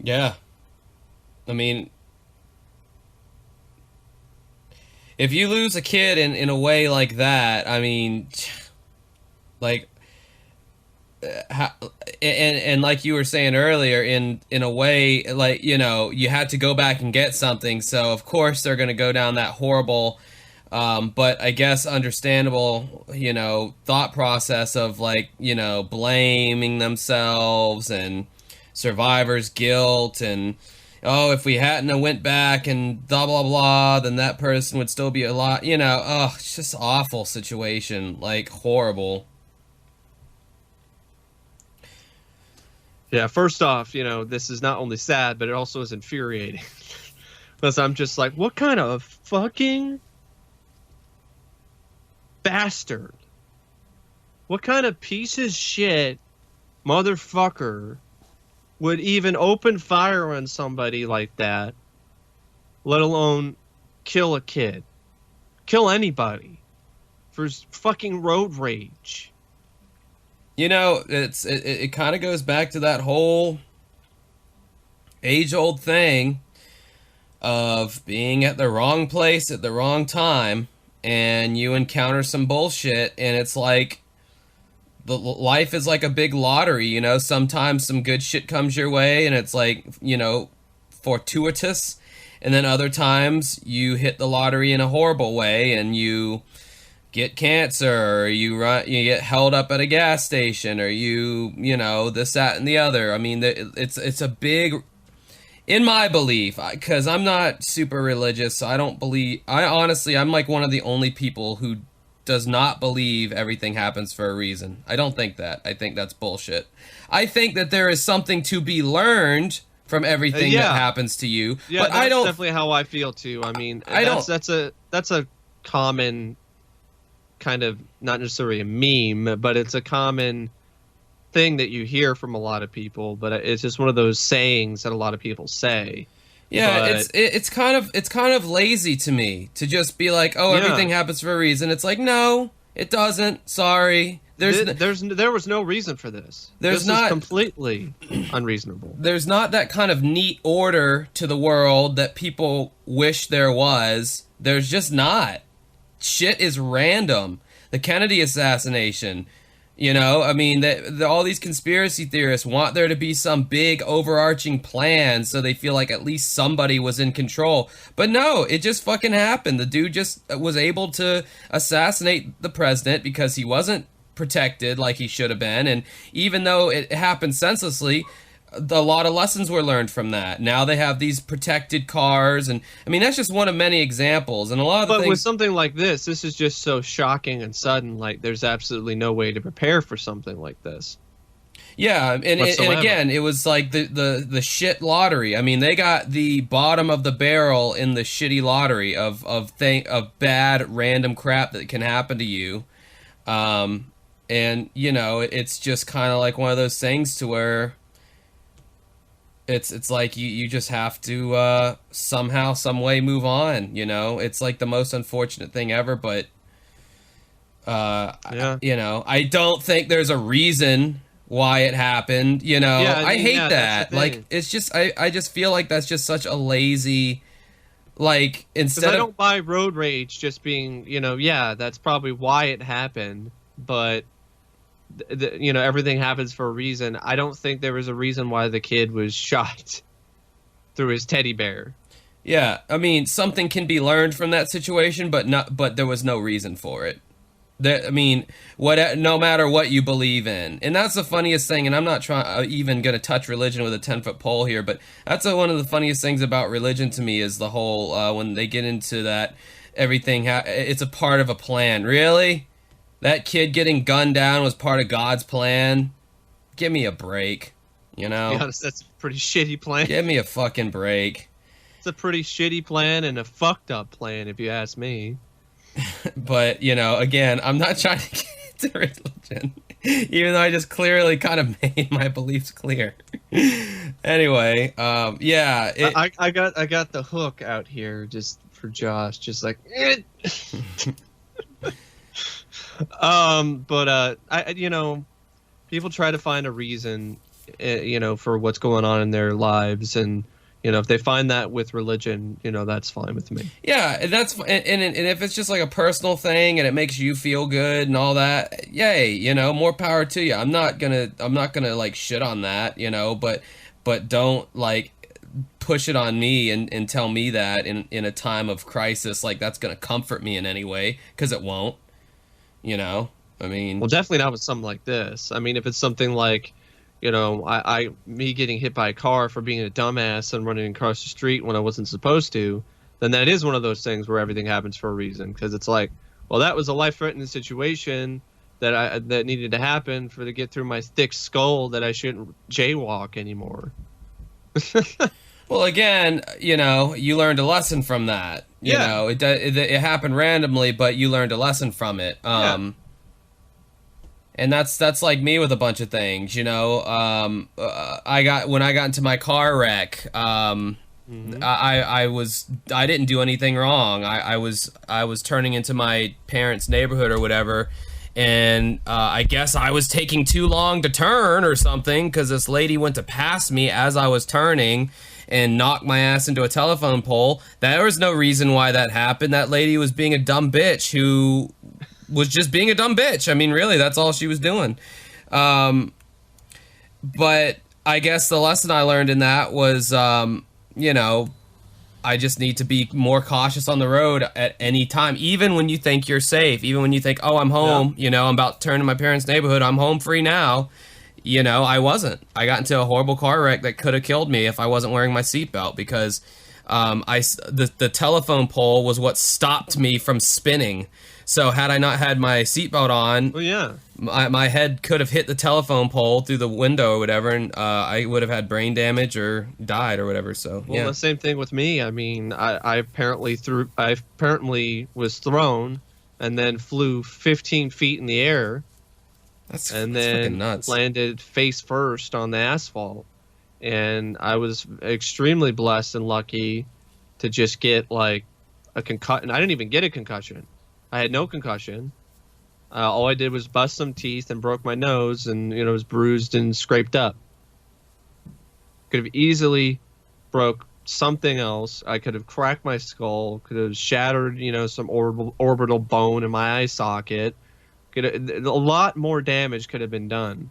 Yeah, I mean, if you lose a kid in a way like that, I mean, like, and like you were saying earlier, in a way, like, you had to go back and get something, so of course they're going to go down that horrible, but I guess understandable, thought process of, like, blaming themselves and survivor's guilt and, oh, if we hadn't have went back and blah, blah, blah, then that person would still be alive. It's just an awful situation. Like, horrible. Yeah, first off, this is not only sad, but it also is infuriating. Because I'm just like, what kind of fucking bastard? What kind of piece of shit motherfucker would even open fire on somebody like that, let alone kill a kid, kill anybody for fucking road rage? It kind of goes back to that whole age-old thing of being at the wrong place at the wrong time, and you encounter some bullshit, and it's like, life is like a big lottery, sometimes some good shit comes your way and it's like, fortuitous, and then other times you hit the lottery in a horrible way and you get cancer, or you get held up at a gas station, or this, that, and the other. I mean, it's a big, in my belief, because I'm not super religious, so I'm like one of the only people who does not believe everything happens for a reason. I don't think that. I think that's bullshit. I think that there is something to be learned from everything that happens to you. Yeah, but that's I don't. Definitely how I feel too. I mean, that's a common kind of, not necessarily a meme, but it's a common thing that you hear from a lot of people. But it's just one of those sayings that a lot of people say. Yeah, but it's kind of lazy to me to just be like, oh, everything happens for a reason. It's like, no, it doesn't. Sorry. There was no reason for this. This is completely unreasonable. There's not that kind of neat order to the world that people wish there was. There's just not. Shit is random. The Kennedy assassination. I mean, all these conspiracy theorists want there to be some big overarching plan so they feel like at least somebody was in control. But no, it just fucking happened. The dude just was able to assassinate the president because he wasn't protected like he should have been. And even though it happened senselessly, a lot of lessons were learned from that. Now they have these protected cars, and I mean, that's just one of many examples. And a lot of But with something like this is just so shocking and sudden. Like, there's absolutely no way to prepare for something like this. Yeah, and whatsoever. again, it was like the shit lottery. I mean, they got the bottom of the barrel in the shitty lottery of bad random crap that can happen to you. And you know, it's just kind of like one of those things to where it's like you just have to somehow, some way move on. You know, it's like the most unfortunate thing ever, but you know, I don't think there's a reason why it happened. You know, Yeah, I hate that's that. the thing. Like, it's just I just feel like that's just such a lazy, like, Because instead I of don't buy road rage just being, you know, yeah, that's probably why it happened, but you know, everything happens for a reason. I don't think there was a reason why the kid was shot through his teddy bear. yeah, I mean, something can be learned from that situation, but there was no reason for it. I mean, no matter what you believe in, and that's the funniest thing. And I'm not even going to touch religion with a 10-foot pole here, but that's one of the funniest things about religion to me is the whole when they get into that everything. It's a part of a plan. Really, that kid getting gunned down was part of God's plan. Give me a break, you know. To be honest, that's a pretty shitty plan. Give me a fucking break. It's a pretty shitty plan and a fucked up plan, if you ask me. But, you know, again, I'm not trying to get into religion, even though I just clearly kind of made my beliefs clear. Anyway, yeah. I got the hook out here just for Josh, just like, but I you know, people try to find a reason, you know, for what's going on in their lives, and you know, if they find that with religion, you know, that's fine with me. Yeah, and if it's just like a personal thing and it makes you feel good and all that, yay, you know, more power to you. I'm not gonna like shit on that, you know, but don't like push it on me and tell me that in a time of crisis, like that's gonna comfort me in any way, because it won't, you know. I mean, Well, definitely not with something like this. I mean, if it's something like, you know, me getting hit by a car for being a dumbass and running across the street when I wasn't supposed to, then that is one of those things where everything happens for a reason. Because it's like, well, that was a life-threatening situation that needed to happen to get through my thick skull that I shouldn't jaywalk anymore. well, again, you know, you learned a lesson from that. You Yeah. know, it happened randomly, but you learned a lesson from it. Yeah. And that's like me with a bunch of things, you know. When I got into my car wreck, I didn't do anything wrong. I was turning into my parents' neighborhood or whatever, and I guess I was taking too long to turn or something, because this lady went to pass me as I was turning and knocked my ass into a telephone pole. There was no reason why that happened. That lady was being a dumb bitch who was just being a dumb bitch. I mean, really, that's all she was doing. But I guess the lesson I learned in that was, you know, I just need to be more cautious on the road at any time, even when you think you're safe, even when you think, oh, I'm home, you know, I'm about to turn to my parents' neighborhood, I'm home free now. You know, I wasn't. I got into a horrible car wreck that could have killed me if I wasn't wearing my seatbelt, because the telephone pole was what stopped me from spinning. So had I not had my seatbelt on, Well, yeah. my head could have hit the telephone pole through the window or whatever, and I would have had brain damage or died or whatever. So Well, yeah, the same thing with me. I mean, I apparently was thrown and then flew 15 feet in the air that's and fucking then nuts. landed face first on the asphalt. And I was extremely blessed and lucky to just get like a concussion. I didn't even get a concussion. I had no concussion. All I did was bust some teeth and broke my nose, and you know, was bruised and scraped up. Could have easily broke something else. I could have cracked my skull. Could have shattered, you know, some orbital bone in my eye socket. A lot more damage could have been done.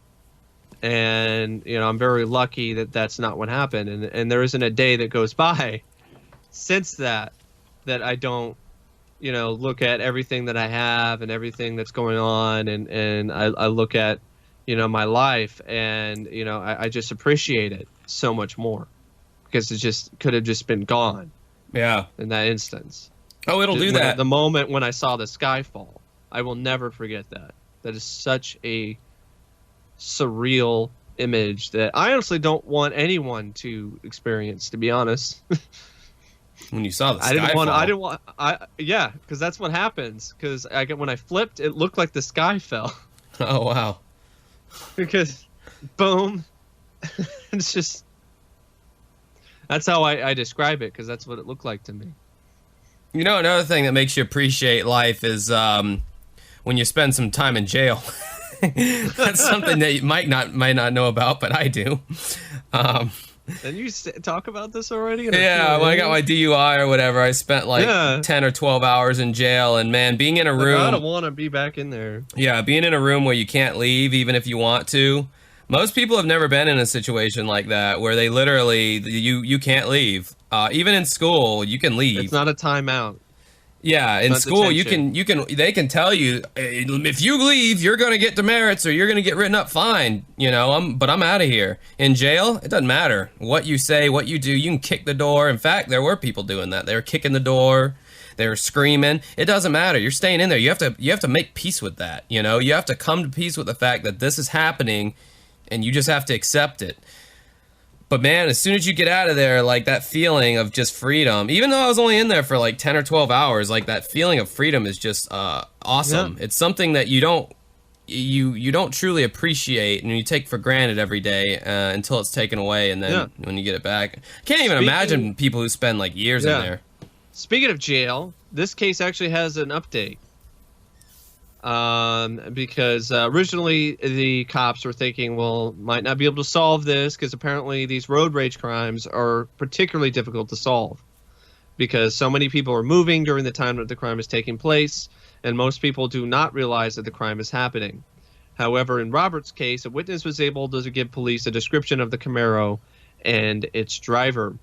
And you know, I'm very lucky that that's not what happened. And there isn't a day that goes by since that I don't, you know, look at everything that I have and everything that's going on, and I look at, you know, my life, and you know, I just appreciate it so much more, because it just could have just been gone Yeah. in that instance. Oh, it'll do that. The moment when I saw the sky fall, I will never forget that. That is such a surreal image that I honestly don't want anyone to experience, to be honest. When you saw the I sky didn't fall. want, yeah, because that's what happens. Because when I flipped, it looked like the sky fell. Oh, wow. Because, boom, it's just, that's how I describe it, because that's what it looked like to me. You know, another thing that makes you appreciate life is when you spend some time in jail. That's something that you might not know about, but I do. Didn't you talk about this already? Yeah, when I got my DUI or whatever, I spent like Yeah. 10 or 12 hours in jail, and man, being in a room... I don't want to be back in there. Yeah, being in a room where you can't leave even if you want to. Most people have never been in a situation like that where they literally, you can't leave. Even in school, you can leave. It's not a timeout. Yeah, in not school detention. they can tell you, "Hey, if you leave, you're gonna get demerits or you're gonna get written up fine. You know, but I'm out of here. In jail, it doesn't matter what you say, what you do. You can kick the door. In fact, there were people doing that. They were kicking the door. They were screaming. It doesn't matter. You're staying in there. You have to make peace with that. You know, you have to come to peace with the fact that this is happening, and you just have to accept it. But man, as soon as you get out of there, like that feeling of just freedom, even though I was only in there for like 10 or 12 hours, like that feeling of freedom is just awesome. Yeah. It's something that you don't truly appreciate and you take for granted every day until it's taken away, and then when you get it back. I can't even imagine people who spend like years in there. Speaking of jail, this case actually has an update. Because originally the cops were thinking, well, might not be able to solve this because apparently these road rage crimes are particularly difficult to solve because so many people are moving during the time that the crime is taking place, and most people do not realize that the crime is happening. However, in Robert's case, a witness was able to give police a description of the Camaro and its driver.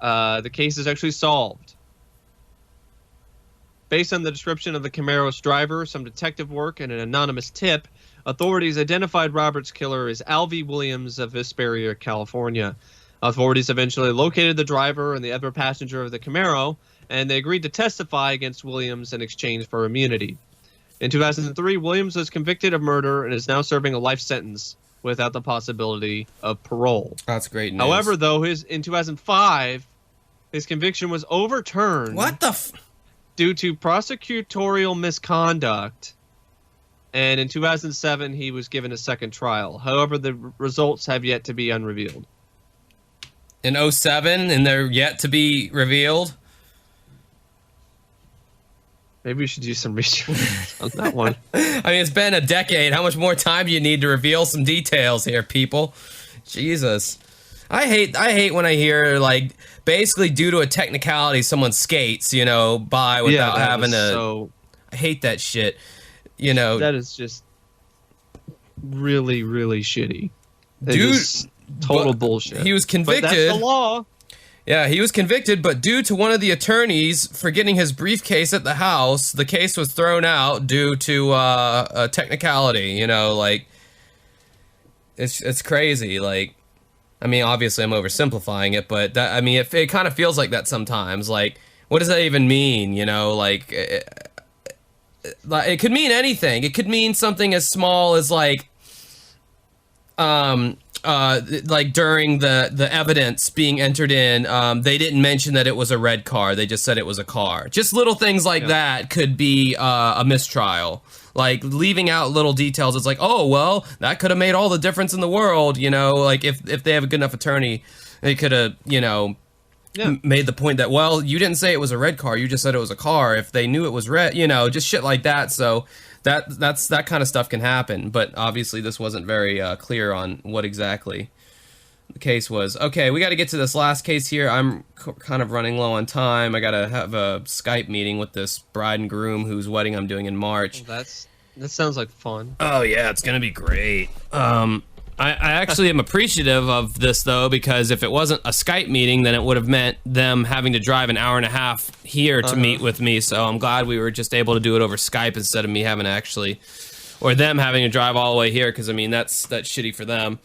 The case is actually solved. Based on the description of the Camaro's driver, some detective work, and an anonymous tip, authorities identified Robert's killer as Alvy Williams of Hesperia, California. Authorities eventually located the driver and the other passenger of the Camaro, and they agreed to testify against Williams in exchange for immunity. In 2003, Williams was convicted of murder and is now serving a life sentence without the possibility of parole. That's great news. However, though, in 2005, his conviction was overturned. What the due to prosecutorial misconduct, and in 2007 he was given a second trial. However, the results have yet to be unrevealed. In 2007, and they're yet to be revealed? Maybe we should do some research on that one. I mean, it's been a decade. How much more time do you need to reveal some details here, people? Jesus. I hate when I hear, like, basically due to a technicality someone skates, you know, by without having to... So, I hate that shit, you know. That is just really, really shitty. Dude, total bullshit. He was convicted. But that's the law. Yeah, he was convicted, but due to one of the attorneys forgetting his briefcase at the house, the case was thrown out due to a technicality, you know, like... It's crazy, like... I mean, obviously I'm oversimplifying it, but that, I mean, it kind of feels like that sometimes. Like, what does that even mean? You know, like, it could mean anything. It could mean something as small as like during the evidence being entered in, they didn't mention that it was a red car. They just said it was a car. Just little things like that could be a mistrial. Like, leaving out little details, it's like, oh, well, that could have made all the difference in the world, you know? Like, if they have a good enough attorney, they could have, you know, made the point that, well, you didn't say it was a red car, you just said it was a car. If they knew it was red, you know, just shit like that. So that kind of stuff can happen. But obviously this wasn't very clear on what exactly the case was. Okay, we got to get to this last case here. I'm kind of running low on time. I got to have a Skype meeting with this bride and groom whose wedding I'm doing in March. Well, that sounds like fun. Oh, yeah, it's going to be great. I actually am appreciative of this, though, because if it wasn't a Skype meeting, then it would have meant them having to drive an hour and a half here to meet with me. So I'm glad we were just able to do it over Skype instead of me having to actually, or them having to drive all the way here, because, I mean, that's shitty for them.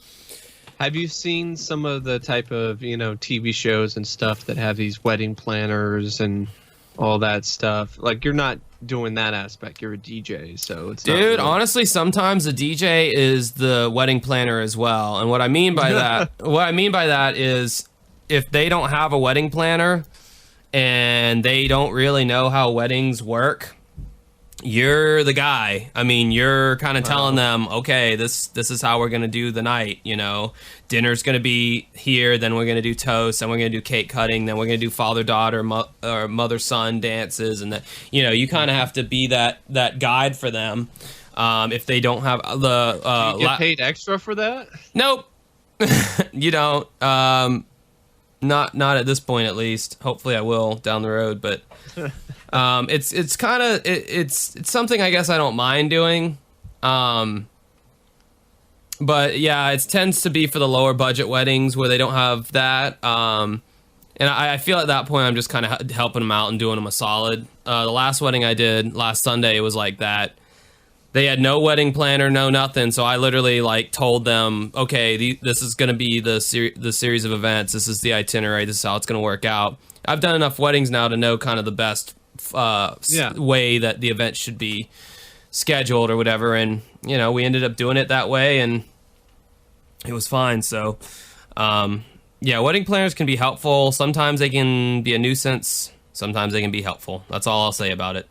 Have you seen some of the type of, you know, TV shows and stuff that have these wedding planners and all that stuff. Like, you're not doing that aspect. You're a DJ, so it's not Dude, really- honestly, sometimes the DJ is the wedding planner as well. And what I mean by that is if they don't have a wedding planner and they don't really know how weddings work, you're the guy. I mean, you're kind of telling them, okay, this is how we're going to do the night, you know. Dinner's going to be here, then we're going to do toast, then we're going to do cake cutting, then we're going to do father-daughter or mother-son dances, and that, you know, you kind of have to be that guide for them. If they don't have the you get paid extra for that? Nope. You don't. Not at this point, at least. Hopefully I will down the road, but it's kind of it's something I guess I don't mind doing. But yeah, it tends to be for the lower budget weddings where they don't have that. And I feel at that point I'm just kind of helping them out and doing them a solid. The last wedding I did last Sunday was like that. They had no wedding planner, no nothing. So I literally like told them, okay, this is going to be the series of events. This is the itinerary. This is how it's going to work out. I've done enough weddings now to know kind of the best way that the event should be scheduled or whatever. And, you know, we ended up doing it that way and it was fine. So, yeah, wedding planners can be helpful. Sometimes they can be a nuisance. Sometimes they can be helpful. That's all I'll say about it.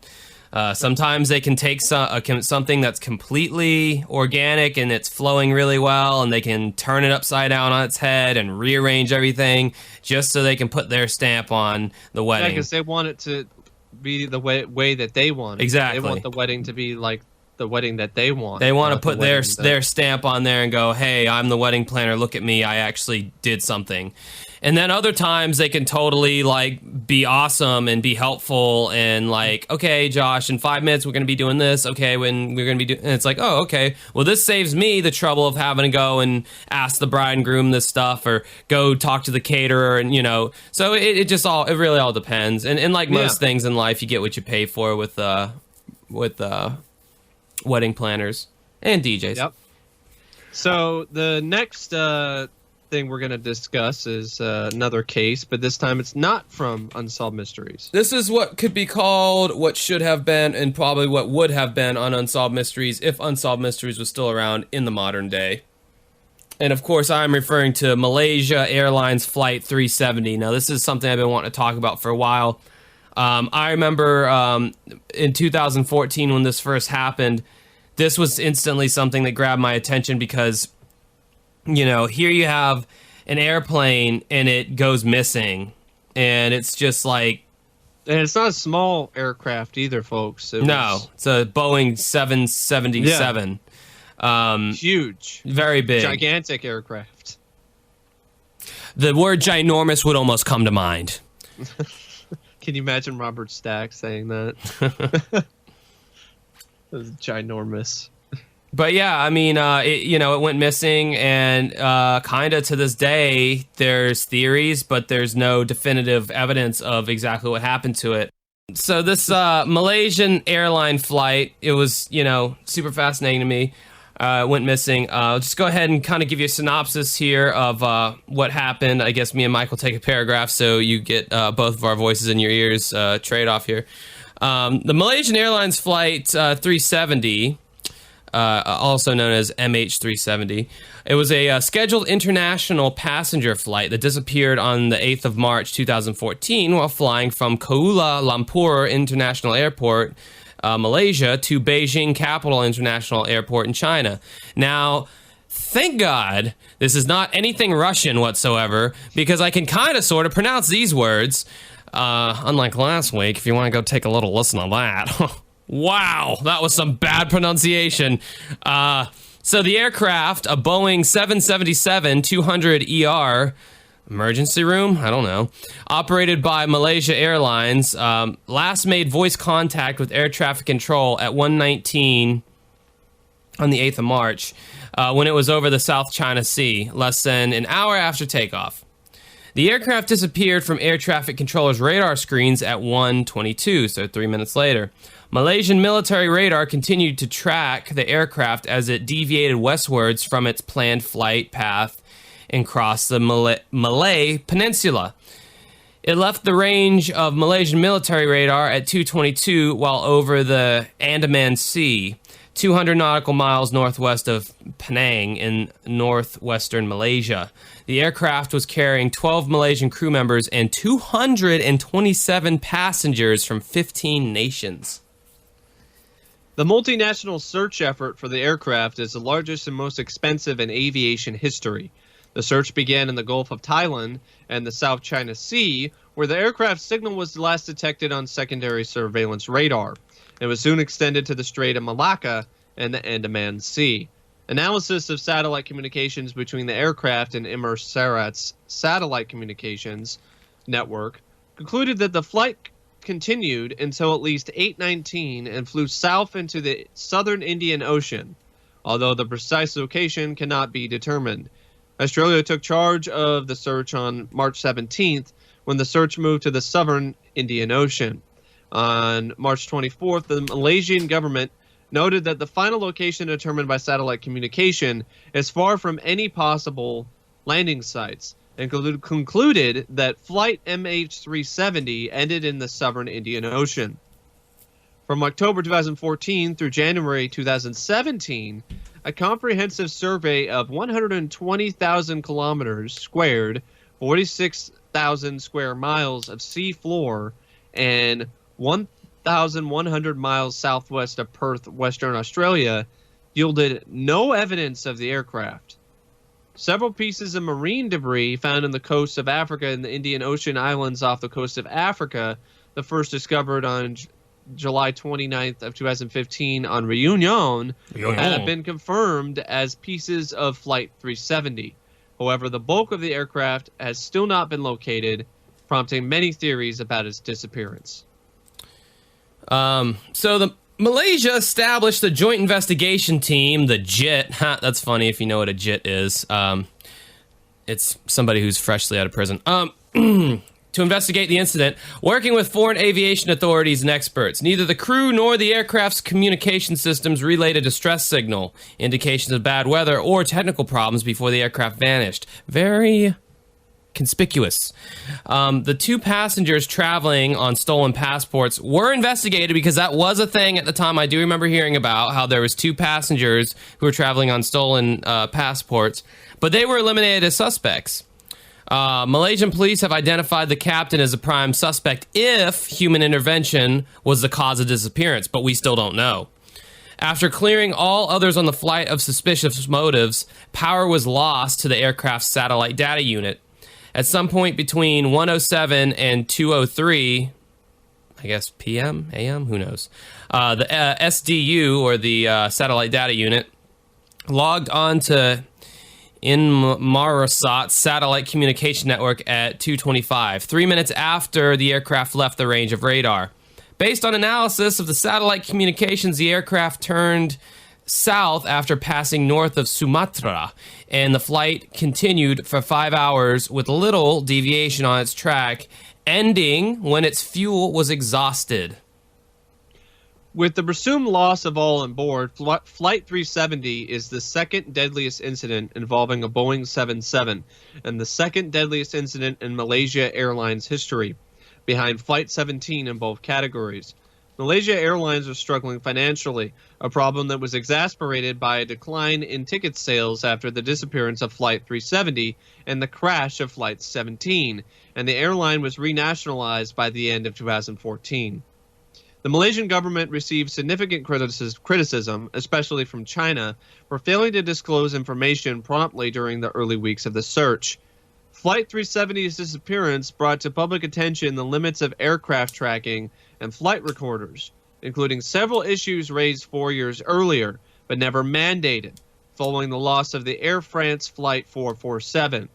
Sometimes they can take something that's completely organic and it's flowing really well, and they can turn it upside down on its head and rearrange everything just so they can put their stamp on the wedding. Yeah, because they want it to be the way that they want it. Exactly. They want the wedding to be like the wedding that they want. They want to put their stamp on there and go, hey, I'm the wedding planner. Look at me. I actually did something. And then other times they can totally like be awesome and be helpful and like, okay, Josh, in 5 minutes we're going to be doing this. Okay, when we're going to be doing, and it's like, oh, okay. Well, this saves me the trouble of having to go and ask the bride and groom this stuff or go talk to the caterer and, you know. So it really all depends. And like most things in life, you get what you pay for with wedding planners and DJs. Yep. So the next thing we're going to discuss is another case, but this time it's not from Unsolved Mysteries. This is what could be called what should have been and probably what would have been on Unsolved Mysteries if Unsolved Mysteries was still around in the modern day. And of course, I'm referring to Malaysia Airlines Flight 370. Now, this is something I've been wanting to talk about for a while. I remember in 2014 when this first happened, this was instantly something that grabbed my attention because, you know, here you have an airplane and it goes missing. And it's just like... And it's not a small aircraft either, folks. It's a Boeing 777. Yeah. Huge. Very big. Gigantic aircraft. The word ginormous would almost come to mind. Can you imagine Robert Stack saying that? It was ginormous. But yeah, I mean, it went missing, and kind of to this day, there's theories, but there's no definitive evidence of exactly what happened to it. So this Malaysian airline flight, it was, super fascinating to me. Went missing. I'll just go ahead and kind of give you a synopsis here of what happened. I guess me and Mike will take a paragraph so you get both of our voices in your ears, trade off here. The Malaysian Airlines Flight 370, also known as MH370, it was a scheduled international passenger flight that disappeared on the 8th of March 2014 while flying from Kuala Lumpur International Airport, Malaysia, to Beijing Capital International Airport in China. Now, thank God this is not anything Russian whatsoever, because I can kind of sort of pronounce these words. Unlike last week, if you want to go take a little listen to that. Wow, that was some bad pronunciation. So the aircraft, a Boeing 777-200ER, emergency room? I don't know. Operated by Malaysia Airlines, last made voice contact with air traffic control at 1:19 on the 8th of March, when it was over the South China Sea, less than an hour after takeoff. The aircraft disappeared from air traffic controller's radar screens at 1:22, so 3 minutes later. Malaysian military radar continued to track the aircraft as it deviated westwards from its planned flight path and crossed the Malay Peninsula. It left the range of Malaysian military radar at 222 while over the Andaman Sea, 200 nautical miles northwest of Penang in northwestern Malaysia. The aircraft was carrying 12 Malaysian crew members and 227 passengers from 15 nations. The multinational search effort for the aircraft is the largest and most expensive in aviation history. The search began in the Gulf of Thailand and the South China Sea, where the aircraft signal was last detected on secondary surveillance radar. It was soon extended to the Strait of Malacca and the Andaman Sea. Analysis of satellite communications between the aircraft and Inmarsat's satellite communications network concluded that the flight continued until at least 8:19 and flew south into the southern Indian Ocean, although the precise location cannot be determined. Australia took charge of the search on March 17th when the search moved to the southern Indian Ocean. On March 24th, the Malaysian government noted that the final location determined by satellite communication is far from any possible landing sites and concluded that flight MH370 ended in the southern Indian Ocean. From October 2014 through January 2017, a comprehensive survey of 120,000 kilometers squared, 46,000 square miles of sea floor, and 1,100 miles southwest of Perth, Western Australia, yielded no evidence of the aircraft. Several pieces of marine debris found on the coast of Africa and the Indian Ocean islands off the coast of Africa, the first discovered on July 29th of 2015 on Reunion, have been confirmed as pieces of Flight 370. However, the bulk of the aircraft has still not been located, prompting many theories about its disappearance. So Malaysia established the Joint Investigation Team, the JIT. That's funny if you know what a JIT is. It's somebody who's freshly out of prison. To investigate the incident, working with foreign aviation authorities and experts. Neither the crew nor the aircraft's communication systems relayed a distress signal, indications of bad weather, or technical problems before the aircraft vanished. Very conspicuous. The two passengers traveling on stolen passports were investigated because that was a thing at the time. I do remember hearing about how there was two passengers who were traveling on stolen passports, but they were eliminated as suspects. Malaysian police have identified the captain as a prime suspect if human intervention was the cause of disappearance, but we still don't know. After clearing all others on the flight of suspicious motives, power was lost to the aircraft's satellite data unit. At some point between 1:07 and 2:03, I guess p.m., a.m., who knows, the SDU, or the satellite data unit, logged on to Inmarsat's satellite communication network at 2:25, 3 minutes after the aircraft left the range of radar. Based on analysis of the satellite communications, the aircraft turned south after passing north of Sumatra, and the flight continued for 5 hours with little deviation on its track, ending when its fuel was exhausted. With the presumed loss of all on board, Flight 370 is the second deadliest incident involving a Boeing 77 and the second deadliest incident in Malaysia Airlines history, behind Flight 17 in both categories. Malaysia Airlines was struggling financially, a problem that was exacerbated by a decline in ticket sales after the disappearance of Flight 370 and the crash of Flight 17, and the airline was renationalized by the end of 2014. The Malaysian government received significant criticism, especially from China, for failing to disclose information promptly during the early weeks of the search. Flight 370's disappearance brought to public attention the limits of aircraft tracking and flight recorders, including several issues raised 4 years earlier, but never mandated, following the loss of the Air France Flight 447.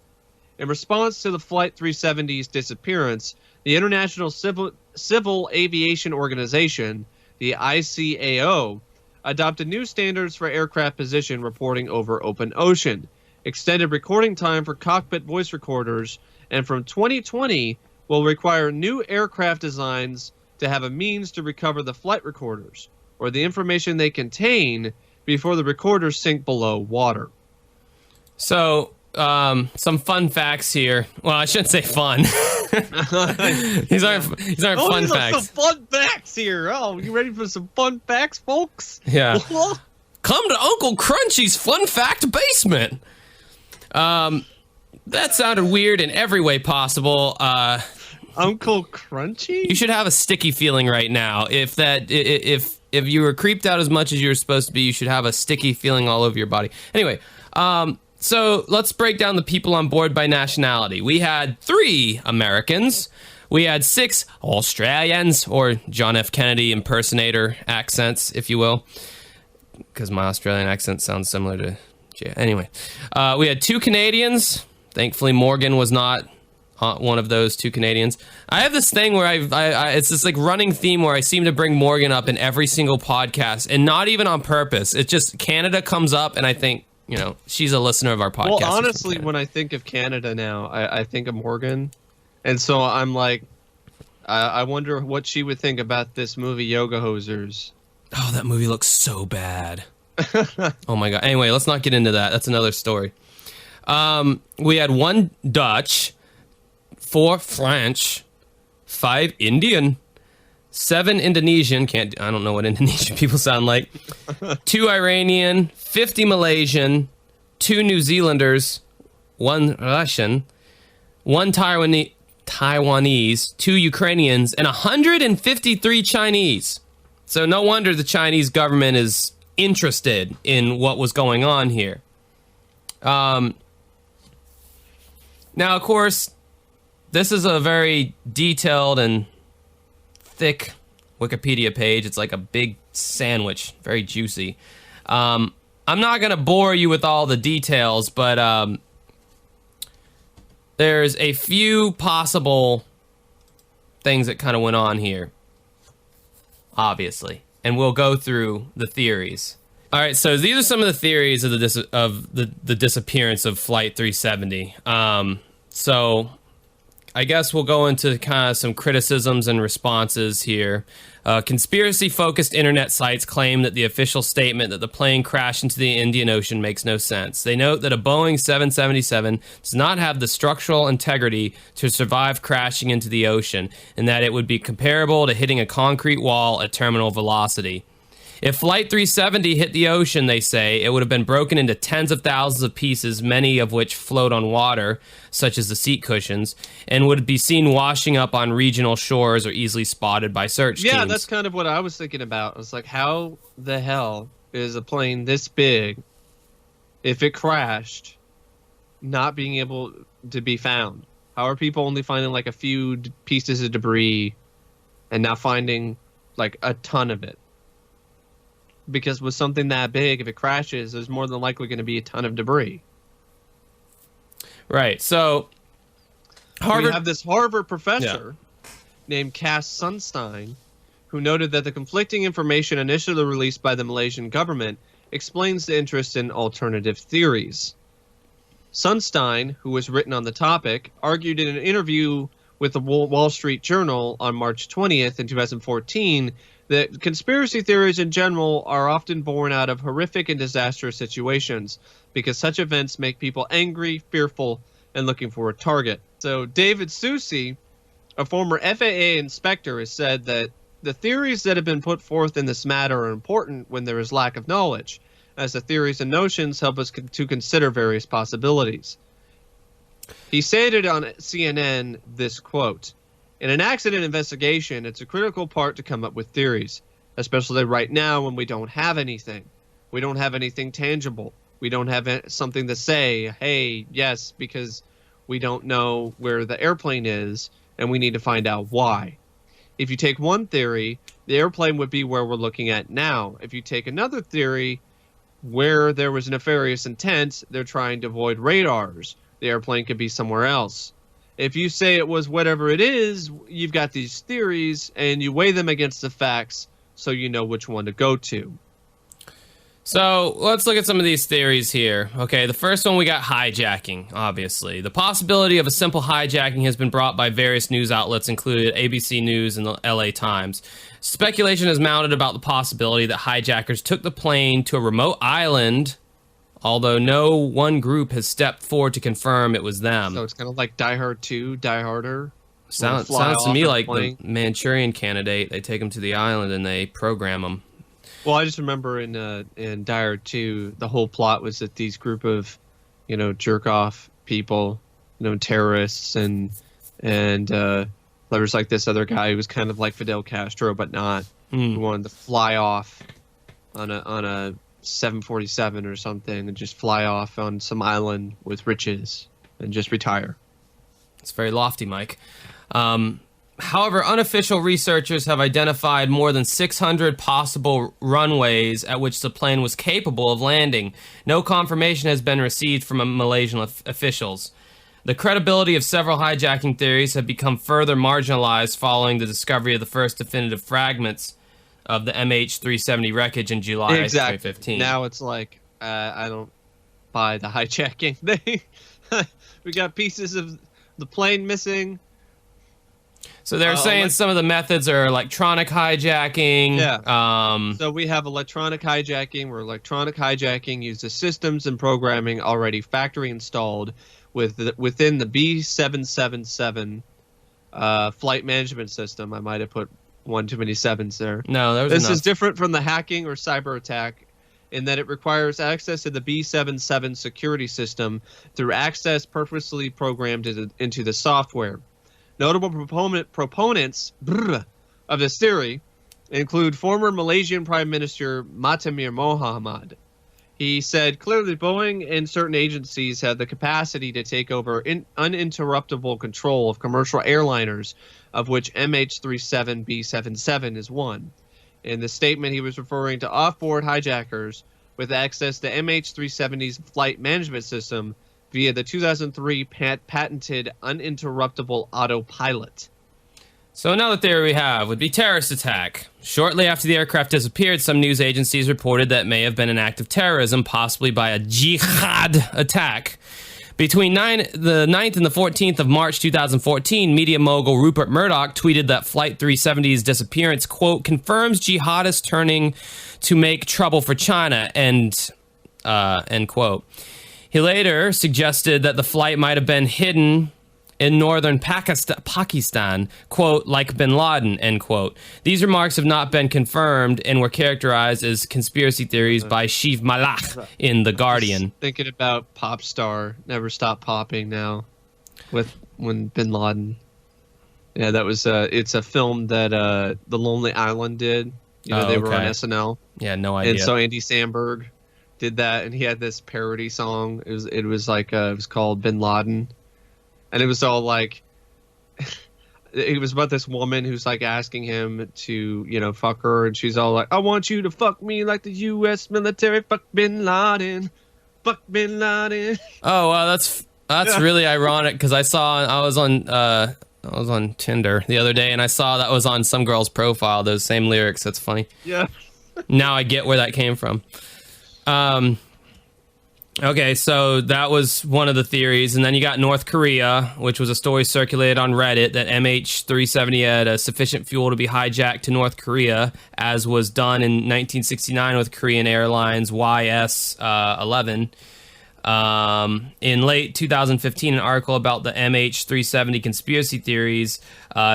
In response to the Flight 370's disappearance, the International Civil Aviation Organization, the ICAO, adopted new standards for aircraft position reporting over open ocean, extended recording time for cockpit voice recorders, and from 2020 will require new aircraft designs to have a means to recover the flight recorders, or the information they contain, before the recorders sink below water. So, some fun facts here. Well, I shouldn't say fun. These aren't fun these are facts. some fun facts here. Oh, you ready for some fun facts, folks? Yeah. Come to Uncle Crunchy's Fun Fact Basement. That sounded weird in every way possible. Uncle Crunchy? You should have a sticky feeling right now. If you were creeped out as much as you were supposed to be, you should have a sticky feeling all over your body. Anyway, so let's break down the people on board by nationality. We had 3 Americans. We had 6 Australians, or John F. Kennedy impersonator accents, if you will, because my Australian accent sounds similar to... Anyway, we had 2 Canadians. Thankfully, Morgan was not one of those 2 Canadians. I have this thing where it's this like running theme where I seem to bring Morgan up in every single podcast, and not even on purpose. It's just Canada comes up, and I think, you know, she's a listener of our podcast. Well, honestly, when I think of Canada now, I think of Morgan, and so I'm like, I wonder what she would think about this movie, Yoga Hosers. Oh, that movie looks so bad. Oh my god. Anyway, let's not get into that. That's another story. We had 1 Dutch, 4 French, 5 Indian, 7 Indonesian, I don't know what Indonesian people sound like, 2 Iranian, 50 Malaysian, 2 New Zealanders, 1 Russian, 1 Taiwanese, 2 Ukrainians, and 153 Chinese. So no wonder the Chinese government is interested in what was going on here. Now, of course, this is a very detailed and thick Wikipedia page. It's like a big sandwich, very juicy. I'm not going to bore you with all the details, but there's a few possible things that kind of went on here, obviously. And we'll go through the theories. All right, so these are some of the theories of the disappearance of Flight 370. So I guess we'll go into kind of some criticisms and responses here. Conspiracy-focused internet sites claim that the official statement that the plane crashed into the Indian Ocean makes no sense. They note that a Boeing 777 does not have the structural integrity to survive crashing into the ocean, and that it would be comparable to hitting a concrete wall at terminal velocity. If Flight 370 hit the ocean, they say, it would have been broken into tens of thousands of pieces, many of which float on water, such as the seat cushions, and would be seen washing up on regional shores or easily spotted by search teams. Yeah, that's kind of what I was thinking about. I was like, how the hell is a plane this big, if it crashed, not being able to be found? How are people only finding like a few pieces of debris and not finding like a ton of it? Because with something that big, if it crashes, there's more than likely going to be a ton of debris. Right. So, We have this Harvard professor named Cass Sunstein, who noted that the conflicting information initially released by the Malaysian government explains the interest in alternative theories. Sunstein, who has written on the topic, argued in an interview with the Wall Street Journal on March 20th in 2014 that conspiracy theories in general are often born out of horrific and disastrous situations because such events make people angry, fearful, and looking for a target. So David Susi, a former FAA inspector, has said that the theories that have been put forth in this matter are important when there is lack of knowledge, as the theories and notions help us to consider various possibilities. He stated on CNN this quote, "In an accident investigation, it's a critical part to come up with theories, especially right now when we don't have anything. We don't have anything tangible. We don't have something to say, hey, yes, because we don't know where the airplane is, and we need to find out why. If you take one theory, the airplane would be where we're looking at now. If you take another theory, where there was nefarious intent, they're trying to avoid radars. The airplane could be somewhere else. If you say it was whatever it is, you've got these theories, and you weigh them against the facts so you know which one to go to." So let's look at some of these theories here. Okay, the first one, we got hijacking, obviously. The possibility of a simple hijacking has been brought by various news outlets, including ABC News and the LA Times. Speculation has mounted about the possibility that hijackers took the plane to a remote island, although no one group has stepped forward to confirm it was them. So it's kind of like Die Hard 2, Die Harder. Sounds to me like the Manchurian Candidate. They take them to the island and they program them. Well, I just remember in Die Hard 2, the whole plot was that these group of, jerk off people, terrorists, and there was like this other guy who was kind of like Fidel Castro, but not. Who wanted to fly off on a 747 or something and just fly off on some island with riches and just retire. It's very lofty, Mike. However, unofficial researchers have identified more than 600 possible runways at which the plane was capable of landing. No confirmation has been received from Malaysian officials. The credibility of several hijacking theories have become further marginalized following the discovery of the first definitive fragments of the MH370 wreckage in July 2015. Now it's like, I don't buy the hijacking thing. We got pieces of the plane missing. So they're saying some of the methods are electronic hijacking. Yeah. So we have electronic hijacking, where electronic hijacking uses systems and programming already factory installed within the B777 flight management system. I might have put one too many sevens there. No, there was This enough. is different from the hacking or cyber attack in that it requires access to the B77 security system through access purposely programmed into the software. Notable proponents of this theory include former Malaysian Prime Minister Mahathir Mohamad. He said clearly Boeing and certain agencies have the capacity to take over uninterruptible control of commercial airliners, of which MH370B77 is one. In the statement, he was referring to off-board hijackers with access to MH370's flight management system via the 2003 patented uninterruptible autopilot. So another theory we have would be terrorist attack. Shortly after the aircraft disappeared, some news agencies reported that it may have been an act of terrorism, possibly by a jihad attack. Between the 9th and the 14th of March 2014, media mogul Rupert Murdoch tweeted that Flight 370's disappearance, quote, confirms jihadists turning to make trouble for China, end quote. He later suggested that the flight might have been hidden in northern Pakistan, quote, like bin Laden, end quote. These remarks have not been confirmed and were characterized as conspiracy theories by Shiv Malak in The Guardian. Thinking about Pop Star, Never Stop Popping Now, when bin Laden. Yeah, that was it's a film that The Lonely Island did. They were on SNL. Yeah, no idea. And so Andy Samberg did that, and he had this parody song. It was called Bin Laden, and it was all like, it was about this woman who's like asking him to fuck her, and she's all like, I want you to fuck me like the U.S. military. Fuck Bin Laden, fuck Bin Laden. Oh, wow, that's really ironic because I was on Tinder the other day, and I saw that was on some girl's profile. Those same lyrics. That's funny. Yeah. Now I get where that came from. Okay, so that was one of the theories, and then you got North Korea, which was a story circulated on Reddit that MH370 had sufficient fuel to be hijacked to North Korea, as was done in 1969 with Korean Airlines YS-11. In late 2015, an article about the MH370 conspiracy theories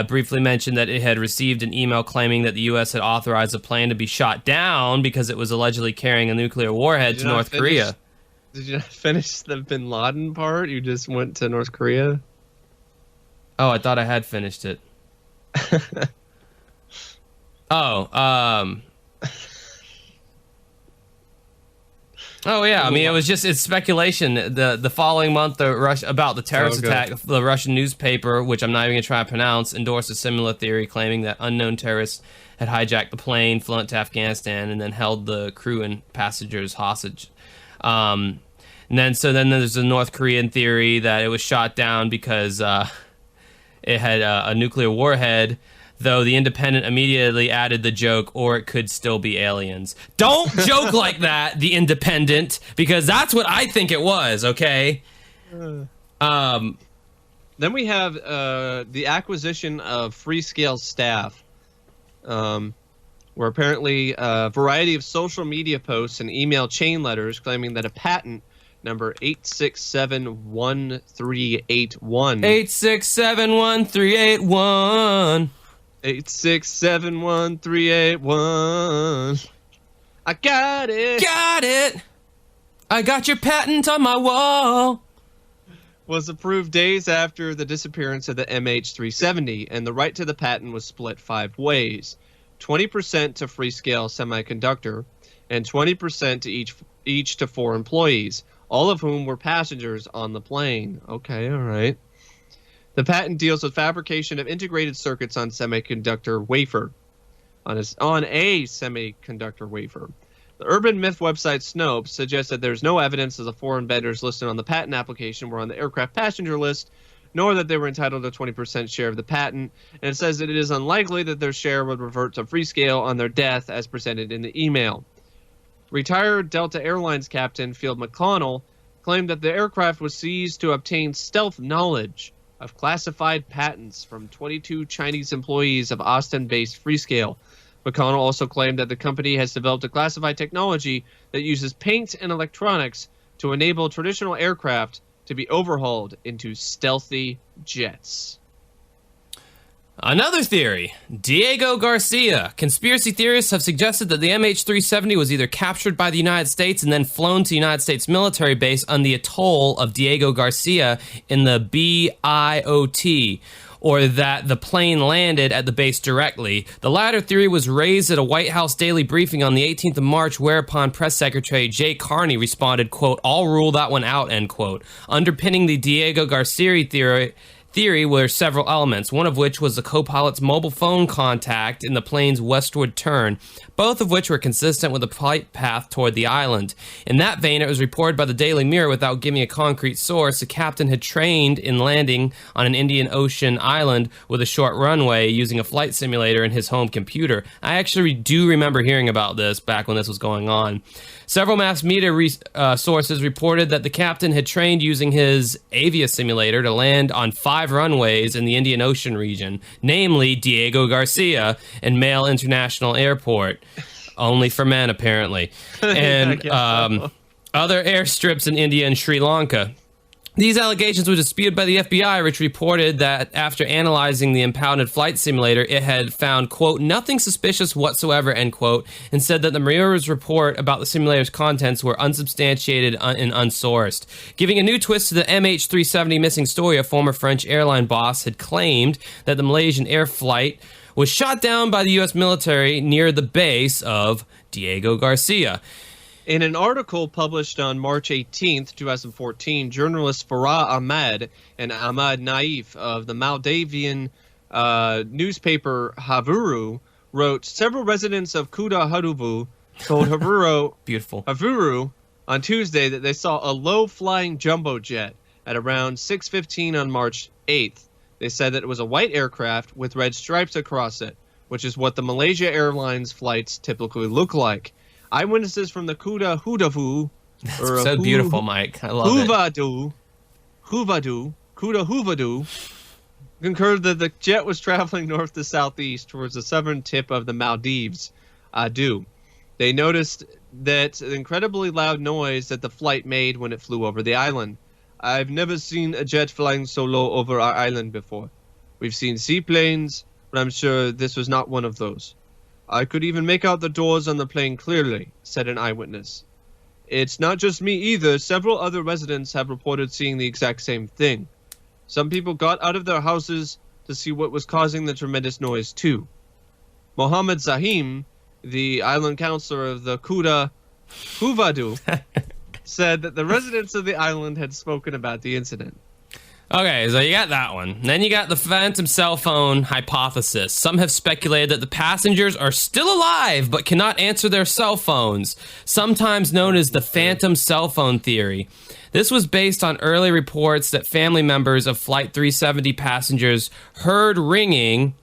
briefly mentioned that it had received an email claiming that the U.S. had authorized a plane to be shot down because it was allegedly carrying a nuclear warhead to North Korea. Did you not finish the Bin Laden part? You just went to North Korea? Oh, I thought I had finished it. Oh yeah, I mean it's speculation. The following month, about the terrorist attack, the Russian newspaper, which I'm not even gonna try to pronounce, endorsed a similar theory, claiming that unknown terrorists had hijacked the plane, flown it to Afghanistan, and then held the crew and passengers hostage. And then there's the North Korean theory that it was shot down because it had a nuclear warhead. Though the Independent immediately added the joke, or it could still be aliens. Don't joke like that, the Independent, because that's what I think it was, okay? Then we have the acquisition of Freescale staff, where apparently a variety of social media posts and email chain letters claiming that a patent number 8671381. 8671381. 8671381. I got it. Got it. I got your patent on my wall. Was approved days after the disappearance of the MH370, and the right to the patent was split 5 ways: 20% to Freescale Semiconductor, and 20% to each to 4 employees, all of whom were passengers on the plane. Okay, all right. The patent deals with fabrication of integrated circuits on semiconductor wafer, on a semiconductor wafer. The urban myth website Snopes suggests that there's no evidence that the 4 vendors listed on the patent application were on the aircraft passenger list, nor that they were entitled to a 20% share of the patent, and it says that it is unlikely that their share would revert to Freescale on their death, as presented in the email. Retired Delta Airlines captain Field McConnell claimed that the aircraft was seized to obtain stealth knowledge of classified patents from 22 Chinese employees of Austin-based Freescale. McConnell also claimed that the company has developed a classified technology that uses paint and electronics to enable traditional aircraft to be overhauled into stealthy jets. Another theory, Diego Garcia. Conspiracy theorists have suggested that the MH370 was either captured by the United States and then flown to the United States military base on the atoll of Diego Garcia in the BIOT, or that the plane landed at the base directly. The latter theory was raised at a White House daily briefing on the 18th of March, whereupon Press Secretary Jay Carney responded, quote, "I'll rule that one out," end quote. Underpinning the Diego Garcia theory were several elements, one of which was the co-pilot's mobile phone contact in the plane's westward turn, both of which were consistent with the flight path toward the island. In that vein, it was reported by the Daily Mirror, without giving a concrete source, the captain had trained in landing on an Indian Ocean island with a short runway using a flight simulator in his home computer. I actually do remember hearing about this back when this was going on. Several mass media sources reported that the captain had trained using his Avia simulator to land on 5 runways in the Indian Ocean region, namely Diego Garcia and Male International Airport. Only for men, apparently. And other airstrips in India and Sri Lanka. These allegations were disputed by the FBI, which reported that after analyzing the impounded flight simulator, it had found, quote, "nothing suspicious whatsoever," end quote, and said that the Mirror's report about the simulator's contents were unsubstantiated and unsourced. Giving a new twist to the MH370 missing story, a former French airline boss had claimed that the Malaysian air flight was shot down by the U.S. military near the base of Diego Garcia. In an article published on March 18, 2014, journalists Farah Ahmed and Ahmad Naif of the Maldivian newspaper Havuru wrote, several residents of Kuta Haruvu told Beautiful. Havuru on Tuesday that they saw a low-flying jumbo jet at around 6:15 on March 8th. They said that it was a white aircraft with red stripes across it, which is what the Malaysia Airlines flights typically look like. Eyewitnesses from the Kuta Hudavu, That's so beautiful, Mike. I love it. Kuta Huvadu, concurred that the jet was traveling north to southeast towards the southern tip of the Maldives, Adu. They noticed that incredibly loud noise that the flight made when it flew over the island. I've never seen a jet flying so low over our island before. We've seen seaplanes, but I'm sure this was not one of those. I could even make out the doors on the plane clearly, said an eyewitness. It's not just me either. Several other residents have reported seeing the exact same thing. Some people got out of their houses to see what was causing the tremendous noise too. Mohammed Zahim, the island councillor of the Kuta Huvadu, said that the residents of the island had spoken about the incident. Okay, so you got that one. Then you got the phantom cell phone hypothesis. Some have speculated that the passengers are still alive but cannot answer their cell phones, sometimes known as the phantom cell phone theory. This was based on early reports that family members of Flight 370 passengers heard ringing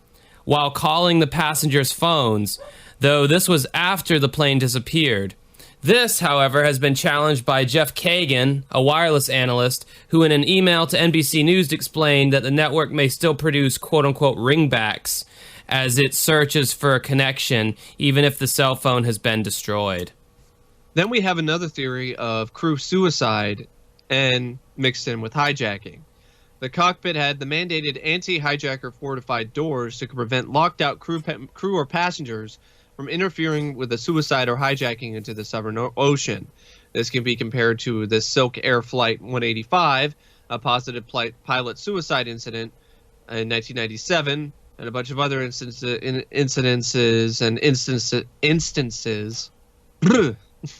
while calling the passengers' phones, though this was after the plane disappeared. This, however, has been challenged by Jeff Kagan, a wireless analyst, who in an email to NBC News explained that the network may still produce quote-unquote ringbacks as it searches for a connection, even if the cell phone has been destroyed. Then we have another theory of crew suicide and mixed in with hijacking. The cockpit had the mandated anti-hijacker fortified doors to prevent locked out crew or passengers from interfering with a suicide or hijacking into the Southern Ocean. This can be compared to the Silk Air Flight 185, a positive pilot suicide incident in 1997, and a bunch of other instances.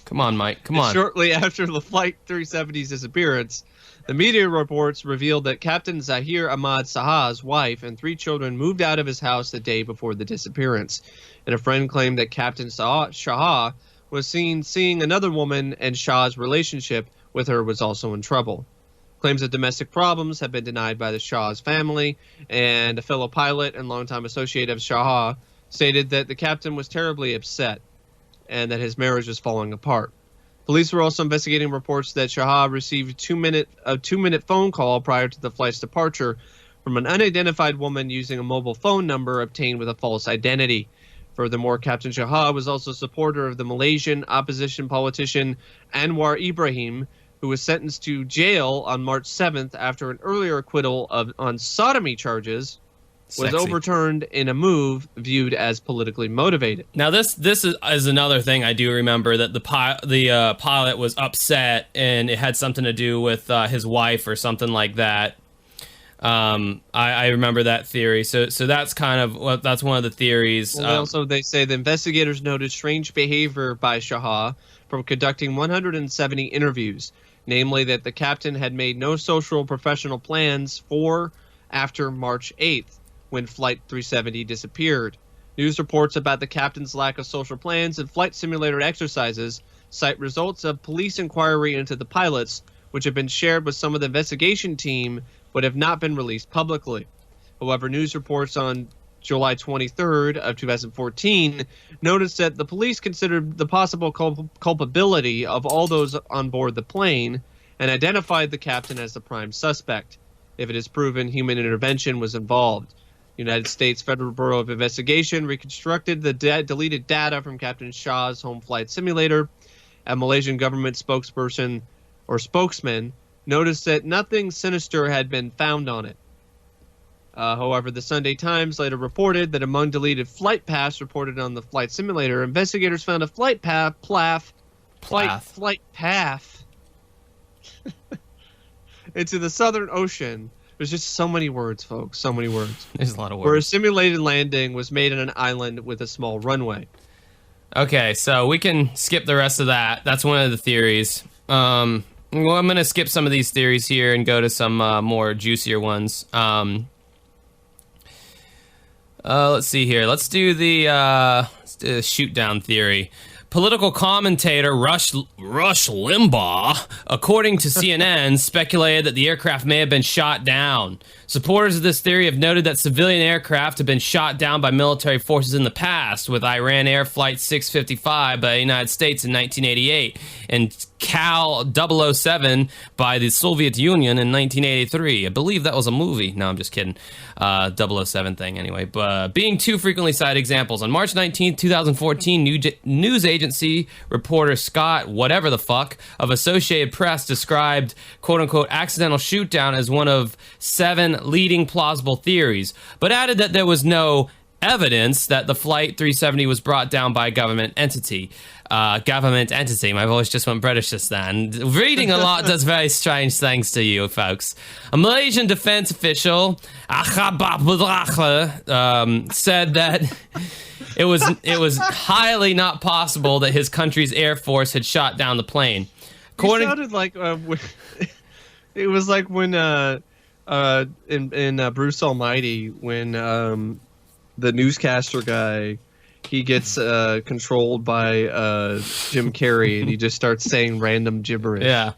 Come on, Mike. Come on. Shortly after the Flight 370's disappearance, the media reports revealed that Captain Zahir Ahmad Saha's wife and 3 children moved out of his house the day before the disappearance. And a friend claimed that Captain Shah was seen seeing another woman, and Shah's relationship with her was also in trouble. Claims of domestic problems have been denied by the Shah's family, and a fellow pilot and longtime associate of Shah stated that the captain was terribly upset and that his marriage was falling apart. Police were also investigating reports that Shah received a two-minute phone call prior to the flight's departure from an unidentified woman using a mobile phone number obtained with a false identity. Furthermore, Captain Shah was also a supporter of the Malaysian opposition politician Anwar Ibrahim, who was sentenced to jail on March 7th after an earlier acquittal on sodomy charges was overturned in a move viewed as politically motivated. Now, this is another thing I do remember, that the pilot was upset, and it had something to do with his wife or something like that. I remember that theory. So that's kind of that's one of the theories. Well, also, they say the investigators noted strange behavior by Shah from conducting 170 interviews, namely that the captain had made no social or professional plans after March 8th. When Flight 370 disappeared. News reports about the captain's lack of social plans and flight simulator exercises cite results of police inquiry into the pilots, which have been shared with some of the investigation team but have not been released publicly. However, news reports on July 23rd of 2014 noticed that the police considered the possible culpability of all those on board the plane and identified the captain as the prime suspect, if it is proven human intervention was involved. United States Federal Bureau of Investigation reconstructed the deleted data from Captain Shah's home flight simulator. A Malaysian government spokesman noticed that nothing sinister had been found on it. However, the Sunday Times later reported that among deleted flight paths reported on the flight simulator, investigators found a flight path into the Southern Ocean. There's just so many words, folks. So many words. There's a lot of words. Where a simulated landing was made on an island with a small runway. Okay, so we can skip the rest of that. That's one of the theories. Well, I'm going to skip some of these theories here and go to some more juicier ones. Let's see here. Let's do the shoot down theory. Political commentator Rush Limbaugh, according to CNN, speculated that the aircraft may have been shot down. Supporters of this theory have noted that civilian aircraft have been shot down by military forces in the past, with Iran Air Flight 655 by the United States in 1988 and Cal 007 by the Soviet Union in 1983. I believe that was a movie. No, I'm just kidding. 007 thing anyway. But being two frequently cited examples. On March 19, 2014, news agency reporter Scott whatever the fuck of Associated Press described quote-unquote accidental shoot down as one of 7 leading plausible theories, but added that there was no evidence that the Flight 370 was brought down by a government entity. My voice just went British just then. Reading a lot does very strange things to you, folks. A Malaysian defense official, said that it was highly not possible that his country's air force had shot down the plane. It sounded like it was like when in Bruce Almighty, when the newscaster guy, he gets controlled by Jim Carrey, and he just starts saying random gibberish. Yeah.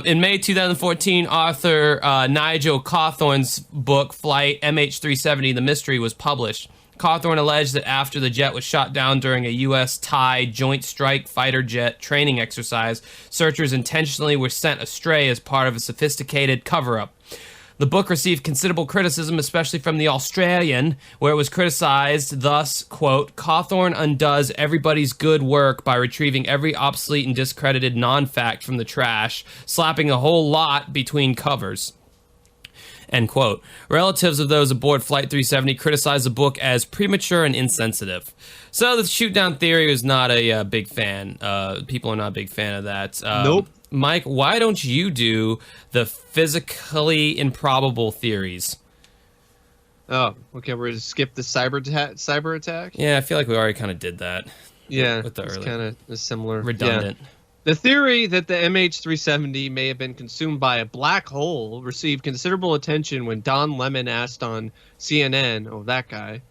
In May 2014, author Nigel Cawthorne's book, Flight MH370, The Mystery, was published. Cawthorne alleged that after the jet was shot down during a U.S.-Thai Joint Strike Fighter jet training exercise, searchers intentionally were sent astray as part of a sophisticated cover-up. The book received considerable criticism, especially from The Australian, where it was criticized, thus, quote, Cawthorne undoes everybody's good work by retrieving every obsolete and discredited non-fact from the trash, slapping a whole lot between covers. End quote. Relatives of those aboard Flight 370 criticized the book as premature and insensitive. So the shoot-down theory was not a big fan. People are not a big fan of that. Nope. Mike, why don't you do the physically improbable theories? Oh, okay. We're going to skip the cyber attack? Yeah, I feel like we already kind of did that. Yeah, with the it's early. kind of similar. Redundant. Yeah. The theory that the MH370 may have been consumed by a black hole received considerable attention when Don Lemon asked on CNN, oh, that guy,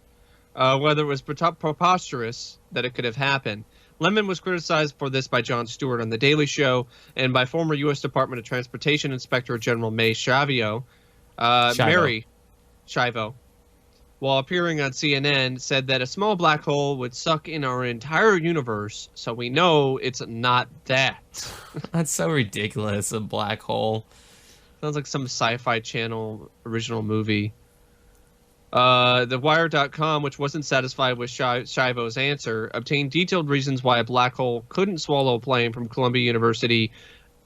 whether it was preposterous that it could have happened. Lemon was criticized for this by Jon Stewart on The Daily Show and by former U.S. Department of Transportation Inspector General Mary Schiavo, while appearing on CNN, said that a small black hole would suck in our entire universe, so we know it's not that. That's so ridiculous, a black hole. Sounds like some sci-fi channel original movie. The Wire.com, which wasn't satisfied with Schiavo's answer, obtained detailed reasons why a black hole couldn't swallow a plane from Columbia University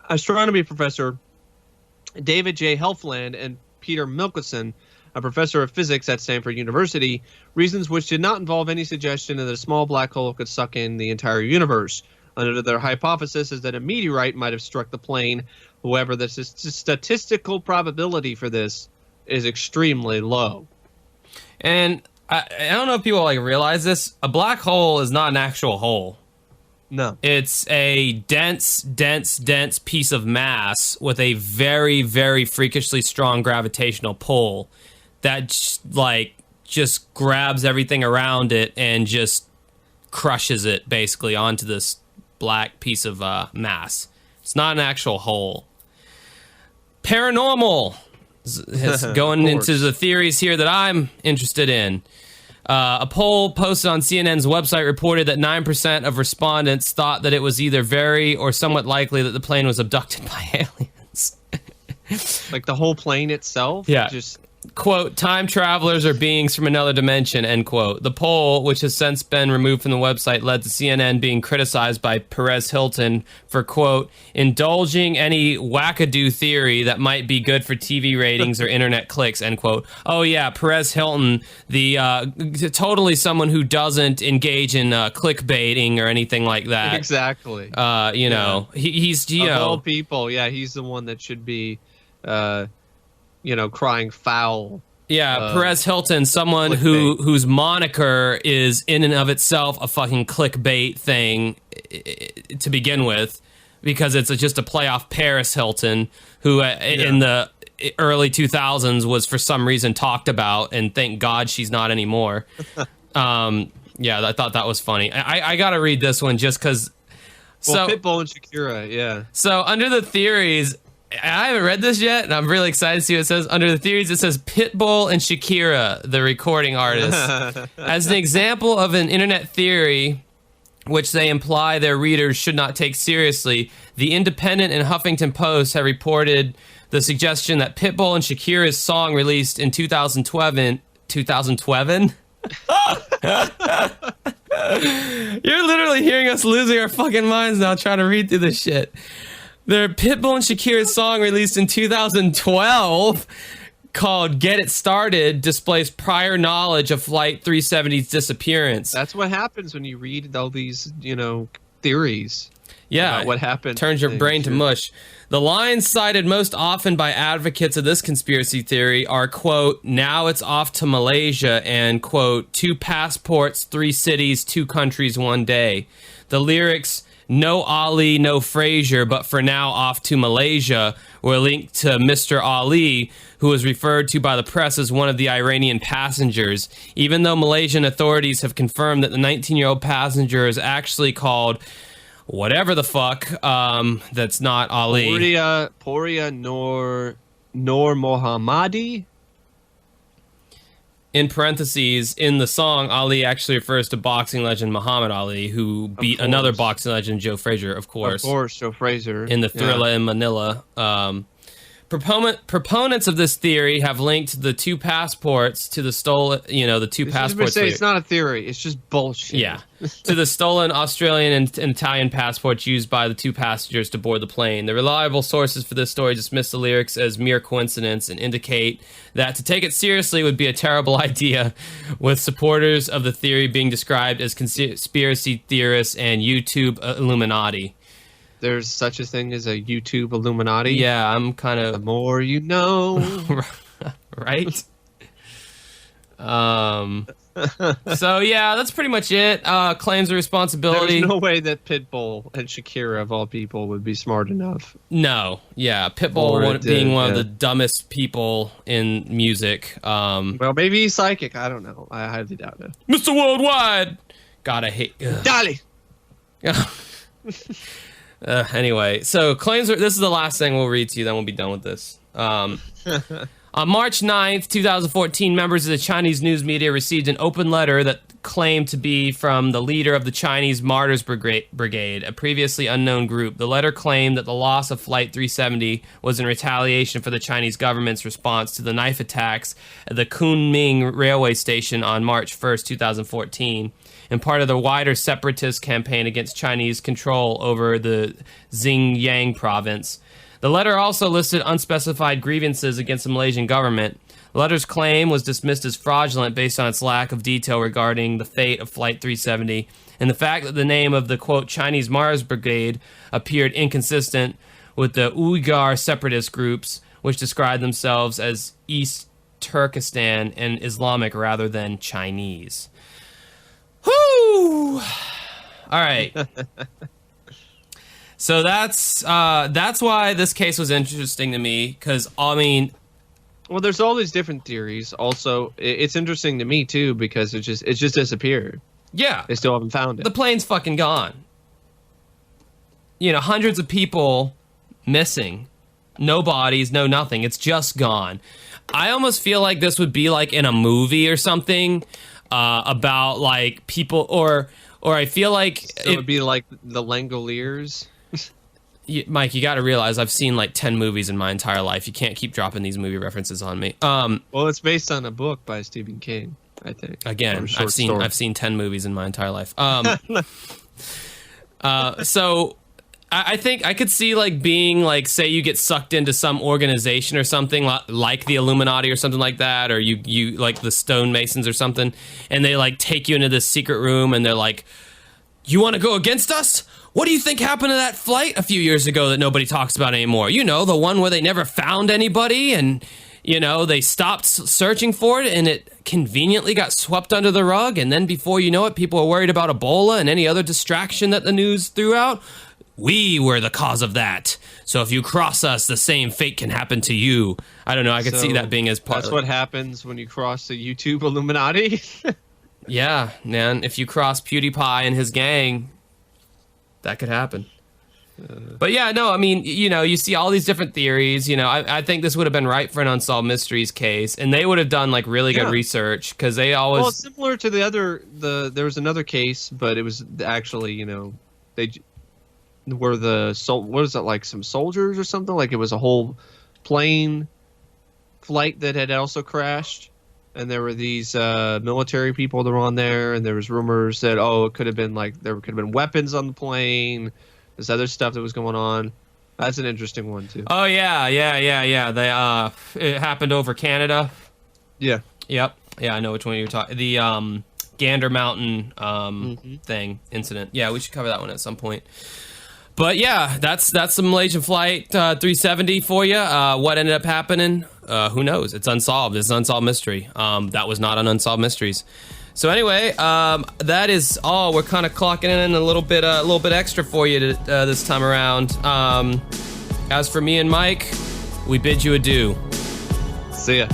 astronomy professor David J. Helfland and Peter Milkison, a professor of physics at Stanford University, reasons which did not involve any suggestion that a small black hole could suck in the entire universe. Under their hypothesis is that a meteorite might have struck the plane. However, the statistical probability for this is extremely low. And I don't know if people realize this. A black hole is not an actual hole. No. It's a dense piece of mass with a very, very freakishly strong gravitational pull that just grabs everything around it and just crushes it basically onto this black piece of mass. It's not an actual hole. Paranormal is going into the theories here that I'm interested in. A poll posted on CNN's website reported that 9% of respondents thought that it was either very or somewhat likely that the plane was abducted by aliens. Like the whole plane itself? Yeah. Just Quote, time travelers are beings from another dimension, end quote. The poll, which has since been removed from the website, led to CNN being criticized by Perez Hilton for, quote, indulging any wackadoo theory that might be good for TV ratings or internet clicks, end quote. Oh, yeah, Perez Hilton, the totally someone who doesn't engage in clickbaiting or anything like that. Exactly. You know, he's, you of know. all people, yeah, he's the one that should be, crying foul. Yeah, Perez Hilton, someone whose moniker is in and of itself a fucking clickbait thing to begin with, because it's just a play off Paris Hilton, who in the early 2000s was for some reason talked about, and thank God she's not anymore. Yeah, I thought that was funny. I gotta read this one just because. Well, Pitbull and Shakira, yeah. So under the theories, I haven't read this yet, and I'm really excited to see what it says. Under the theories, it says Pitbull and Shakira, the recording artist. As an example of an internet theory which they imply their readers should not take seriously, The Independent and Huffington Post have reported the suggestion that Pitbull and Shakira's song released in 2012... 2012? You're literally hearing us losing our fucking minds now trying to read through this shit. Their Pitbull and Shakira's song released in 2012 called Get It Started displays prior knowledge of Flight 370's disappearance. That's what happens when you read all these, theories. Yeah, about what happened. Turns your brain to mush. The lines cited most often by advocates of this conspiracy theory are, quote, now it's off to Malaysia, and, quote, 2 passports, 3 cities, 2 countries, 1 day. The lyrics, no Ali, no Frazier, but for now off to Malaysia, were linked to Mr. Ali, who was referred to by the press as one of the Iranian passengers, even though Malaysian authorities have confirmed that the 19-year-old passenger is actually called whatever the fuck, that's not Ali. Poria Noor Mohammadi? In parentheses, in the song, Ali actually refers to boxing legend Muhammad Ali, who beat another boxing legend, Joe Frazier, of course. Of course, Joe Frazier. In the Thrilla in Manila. Proponents of this theory have linked the two passports to the stolen, the two passports. It's not a theory. It's just bullshit. Yeah, to the stolen Australian and Italian passports used by the two passengers to board the plane. The reliable sources for this story dismiss the lyrics as mere coincidence and indicate that to take it seriously would be a terrible idea, with supporters of the theory being described as conspiracy theorists and YouTube Illuminati. There's such a thing as a YouTube Illuminati. Yeah, I'm kind The of more you know. right. So yeah, that's pretty much it. Claims of responsibility. There's no way that Pitbull and Shakira of all people would be smart enough. No, yeah, Pitbull being one of the dumbest people in music. Well, maybe he's psychic. I don't know. I highly doubt it. Mr. Worldwide. God, I hate. Dolly. Anyway, so claims. This is the last thing we'll read to you. Then we'll be done with this. On March 9th, 2014, members of the Chinese news media received an open letter that claimed to be from the leader of the Chinese Martyrs Brigade, a previously unknown group. The letter claimed that the loss of Flight 370 was in retaliation for the Chinese government's response to the knife attacks at the Kunming railway station on March 1st, 2014, and part of the wider separatist campaign against Chinese control over the Xinjiang province. The letter also listed unspecified grievances against the Malaysian government. The letter's claim was dismissed as fraudulent based on its lack of detail regarding the fate of Flight 370 and the fact that the name of the, quote, Chinese Mars Brigade appeared inconsistent with the Uyghur separatist groups, which described themselves as East Turkestan and Islamic rather than Chinese. Whoo! All right. So that's why this case was interesting to me, because, I mean... Well, there's all these different theories. Also, it's interesting to me, too, because it just disappeared. Yeah. They still haven't found it. The plane's fucking gone. Hundreds of people missing. No bodies, no nothing. It's just gone. I almost feel like this would be like in a movie or something about, like, people... Or I feel like... So it would be like the Langoliers... Mike, you got to realize I've seen like 10 movies in my entire life. You can't keep dropping these movie references on me. Well, it's based on a book by Stephen King, I think. Again, I've seen 10 movies in my entire life. So I think I could see like being like, say you get sucked into some organization or something like the Illuminati or something like that, or you like the stonemasons or something, and they like take you into this secret room and they're like, you want to go against us? What do you think happened to that flight a few years ago that nobody talks about anymore? The one where they never found anybody and, they stopped searching for it and it conveniently got swept under the rug. And then before you know it, people were worried about Ebola and any other distraction that the news threw out. We were the cause of that. So if you cross us, the same fate can happen to you. I don't know. I could see that being as part of it. That's what happens when you cross the YouTube Illuminati? Yeah, man. If you cross PewDiePie and his gang... that could happen. But yeah, no, I mean, you see all these different theories. I think this would have been right for an Unsolved Mysteries case, and they would have done like really good research because they always. Well, similar to there was another case, but it was actually they were what is it, like some soldiers or something, like it was a whole plane flight that had also crashed. And there were these military people that were on there, and there was rumors that, it could have been like there could have been weapons on the plane. There's other stuff that was going on. That's an interesting one too. Oh yeah. They it happened over Canada. Yeah. Yep. Yeah, I know which one you're talking. The Gander Mountain thing incident. Yeah, we should cover that one at some point. But yeah, that's the Malaysian Flight 370 for you. What ended up happening? Who knows? It's unsolved. It's an unsolved mystery. That was not on Unsolved Mysteries. So anyway, that is all. We're kind of clocking in a little bit extra for you this time around. As for me and Mike, we bid you adieu. See ya.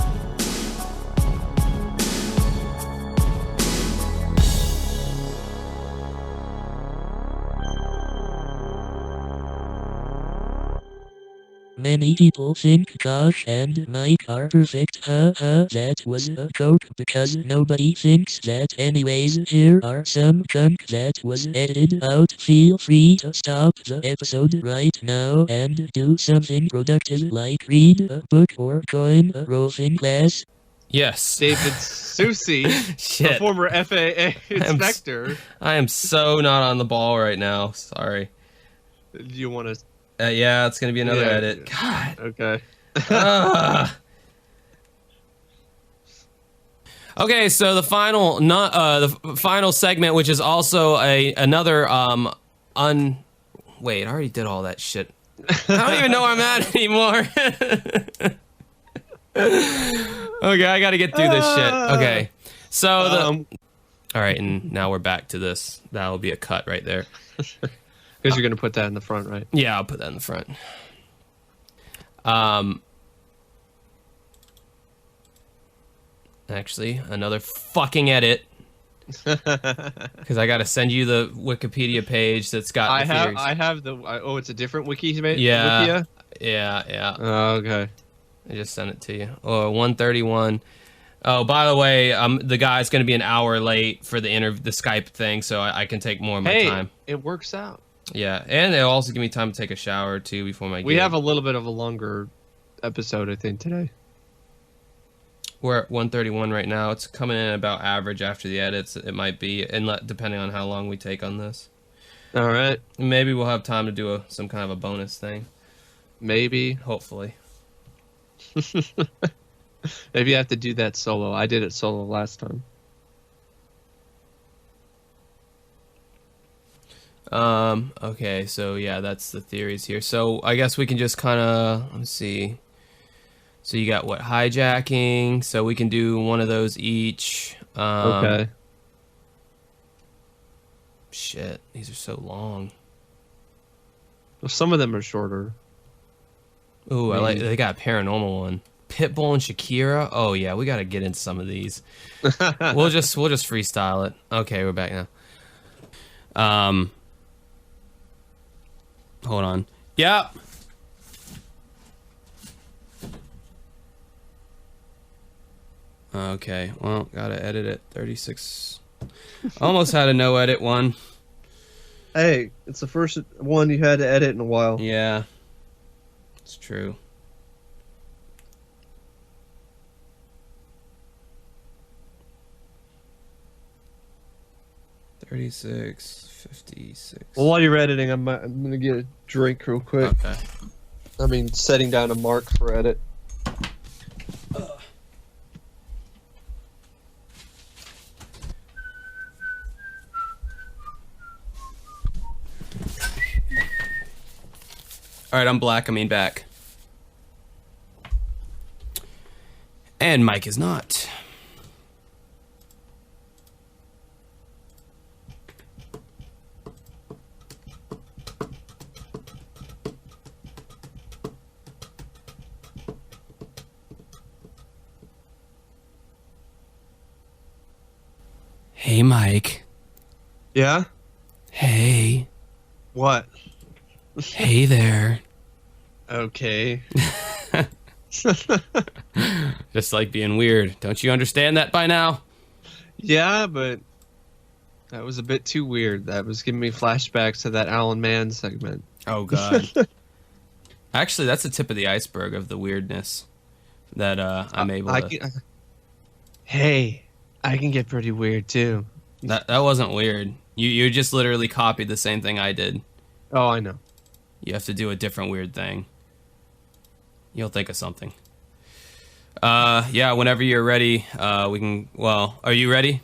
Many people think Josh and Mike are perfect. That was a joke because nobody thinks that anyways. Here are some junk that was edited out. Feel free to stop the episode right now and do something productive like read a book or join a roving class. Yes. David Susi, the Shit. former FAA inspector. I am so not on the ball right now. Sorry. Do you want to? Yeah, it's gonna be another Yeah. edit. God. Okay. Okay, so the final final segment, which is also another wait, I already did all that shit. I don't even know where I'm at anymore. Okay, I got to get through this shit. Okay, so all right, and now we're back to this. That'll be a cut right there. Because you're gonna put that in the front, right? Yeah, I'll put that in the front. Actually, another fucking edit. Because I got to send you the Wikipedia page that's got the theories. I have the. Oh, it's a different wiki. Yeah. Wikia? Yeah. Oh, okay. I just sent it to you. Oh, 1:31. Oh, by the way, the guy's going to be an hour late for the Skype thing, so I can take more of my time. It works out. Yeah, and it'll also give me time to take a shower, too, before my We gig. have a little bit of a longer episode, I think, today. We're at 1:31 right now. It's coming in about average after the edits. It might be, and depending on how long we take on this. All right. Maybe we'll have time to do some kind of a bonus thing. Maybe. Hopefully. Maybe I have to do that solo. I did it solo last time. Okay, so yeah, that's the theories here. So I guess we can just kind of, let's see. So you got what, hijacking? So we can do one of those each. Okay. Shit, these are so long. Well, some of them are shorter. Ooh, they got a paranormal one. Pitbull and Shakira. Oh yeah, we got to get into some of these. we'll just freestyle it. Okay, we're back now. Hold on. Yep. Okay, well, gotta edit it. 36. Almost had a no edit one. Hey, it's the first one you had to edit in a while. Yeah, it's true. $36.56. Well, while you're editing, I'm gonna get a drink real quick. Okay. I mean, setting down a mark for edit. All right, I'm back. And Mike is not. Hey, Mike. Yeah? Hey. What? Hey there. Okay. Just like being weird. Don't you understand that by now? Yeah, but that was a bit too weird. That was giving me flashbacks to that Alan Mann segment. Oh, God. Actually, that's the tip of the iceberg of the weirdness that I'm able to... Hey, I can get pretty weird, too. That wasn't weird. You just literally copied the same thing I did. Oh, I know. You have to do a different weird thing. You'll think of something. Yeah, whenever you're ready, we can... Well, are you ready?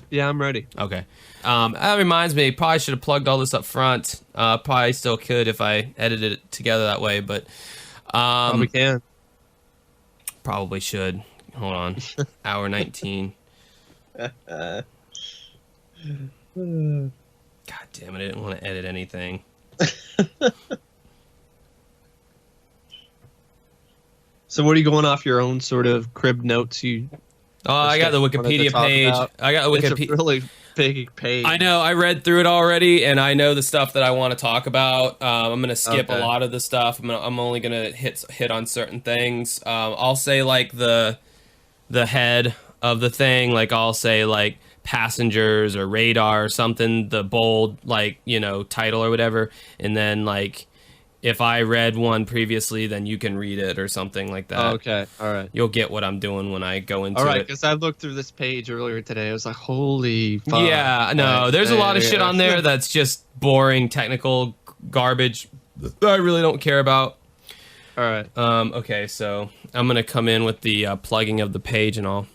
Yeah, I'm ready. Okay. That reminds me, probably should have plugged all this up front. Probably still could if I edited it together that way, but... Probably can. Probably should. Hold on. Hour 19. God damn it, I didn't want to edit anything. So what are you going off your own sort of crib notes? I got the Wikipedia page. I got the Wikipedia. It's a really big page. I know. I read through it already, and I know the stuff that I want to talk about. I'm gonna skip a lot of the stuff. I'm only gonna hit on certain things. I'll say like the the head of the thing. Like I'll say like passengers or radar or something, the bold like, you know, title or whatever. And then like if I read one previously, then you can read it or something like that. Oh, okay. All right. You'll get what I'm doing when I go into All right, it. because I looked through this page earlier today. I was like, holy fuck. Yeah, no, there's a lot of shit on there that's just boring technical garbage that I really don't care about. All right. Okay, so I'm gonna come in with the plugging of the page and all.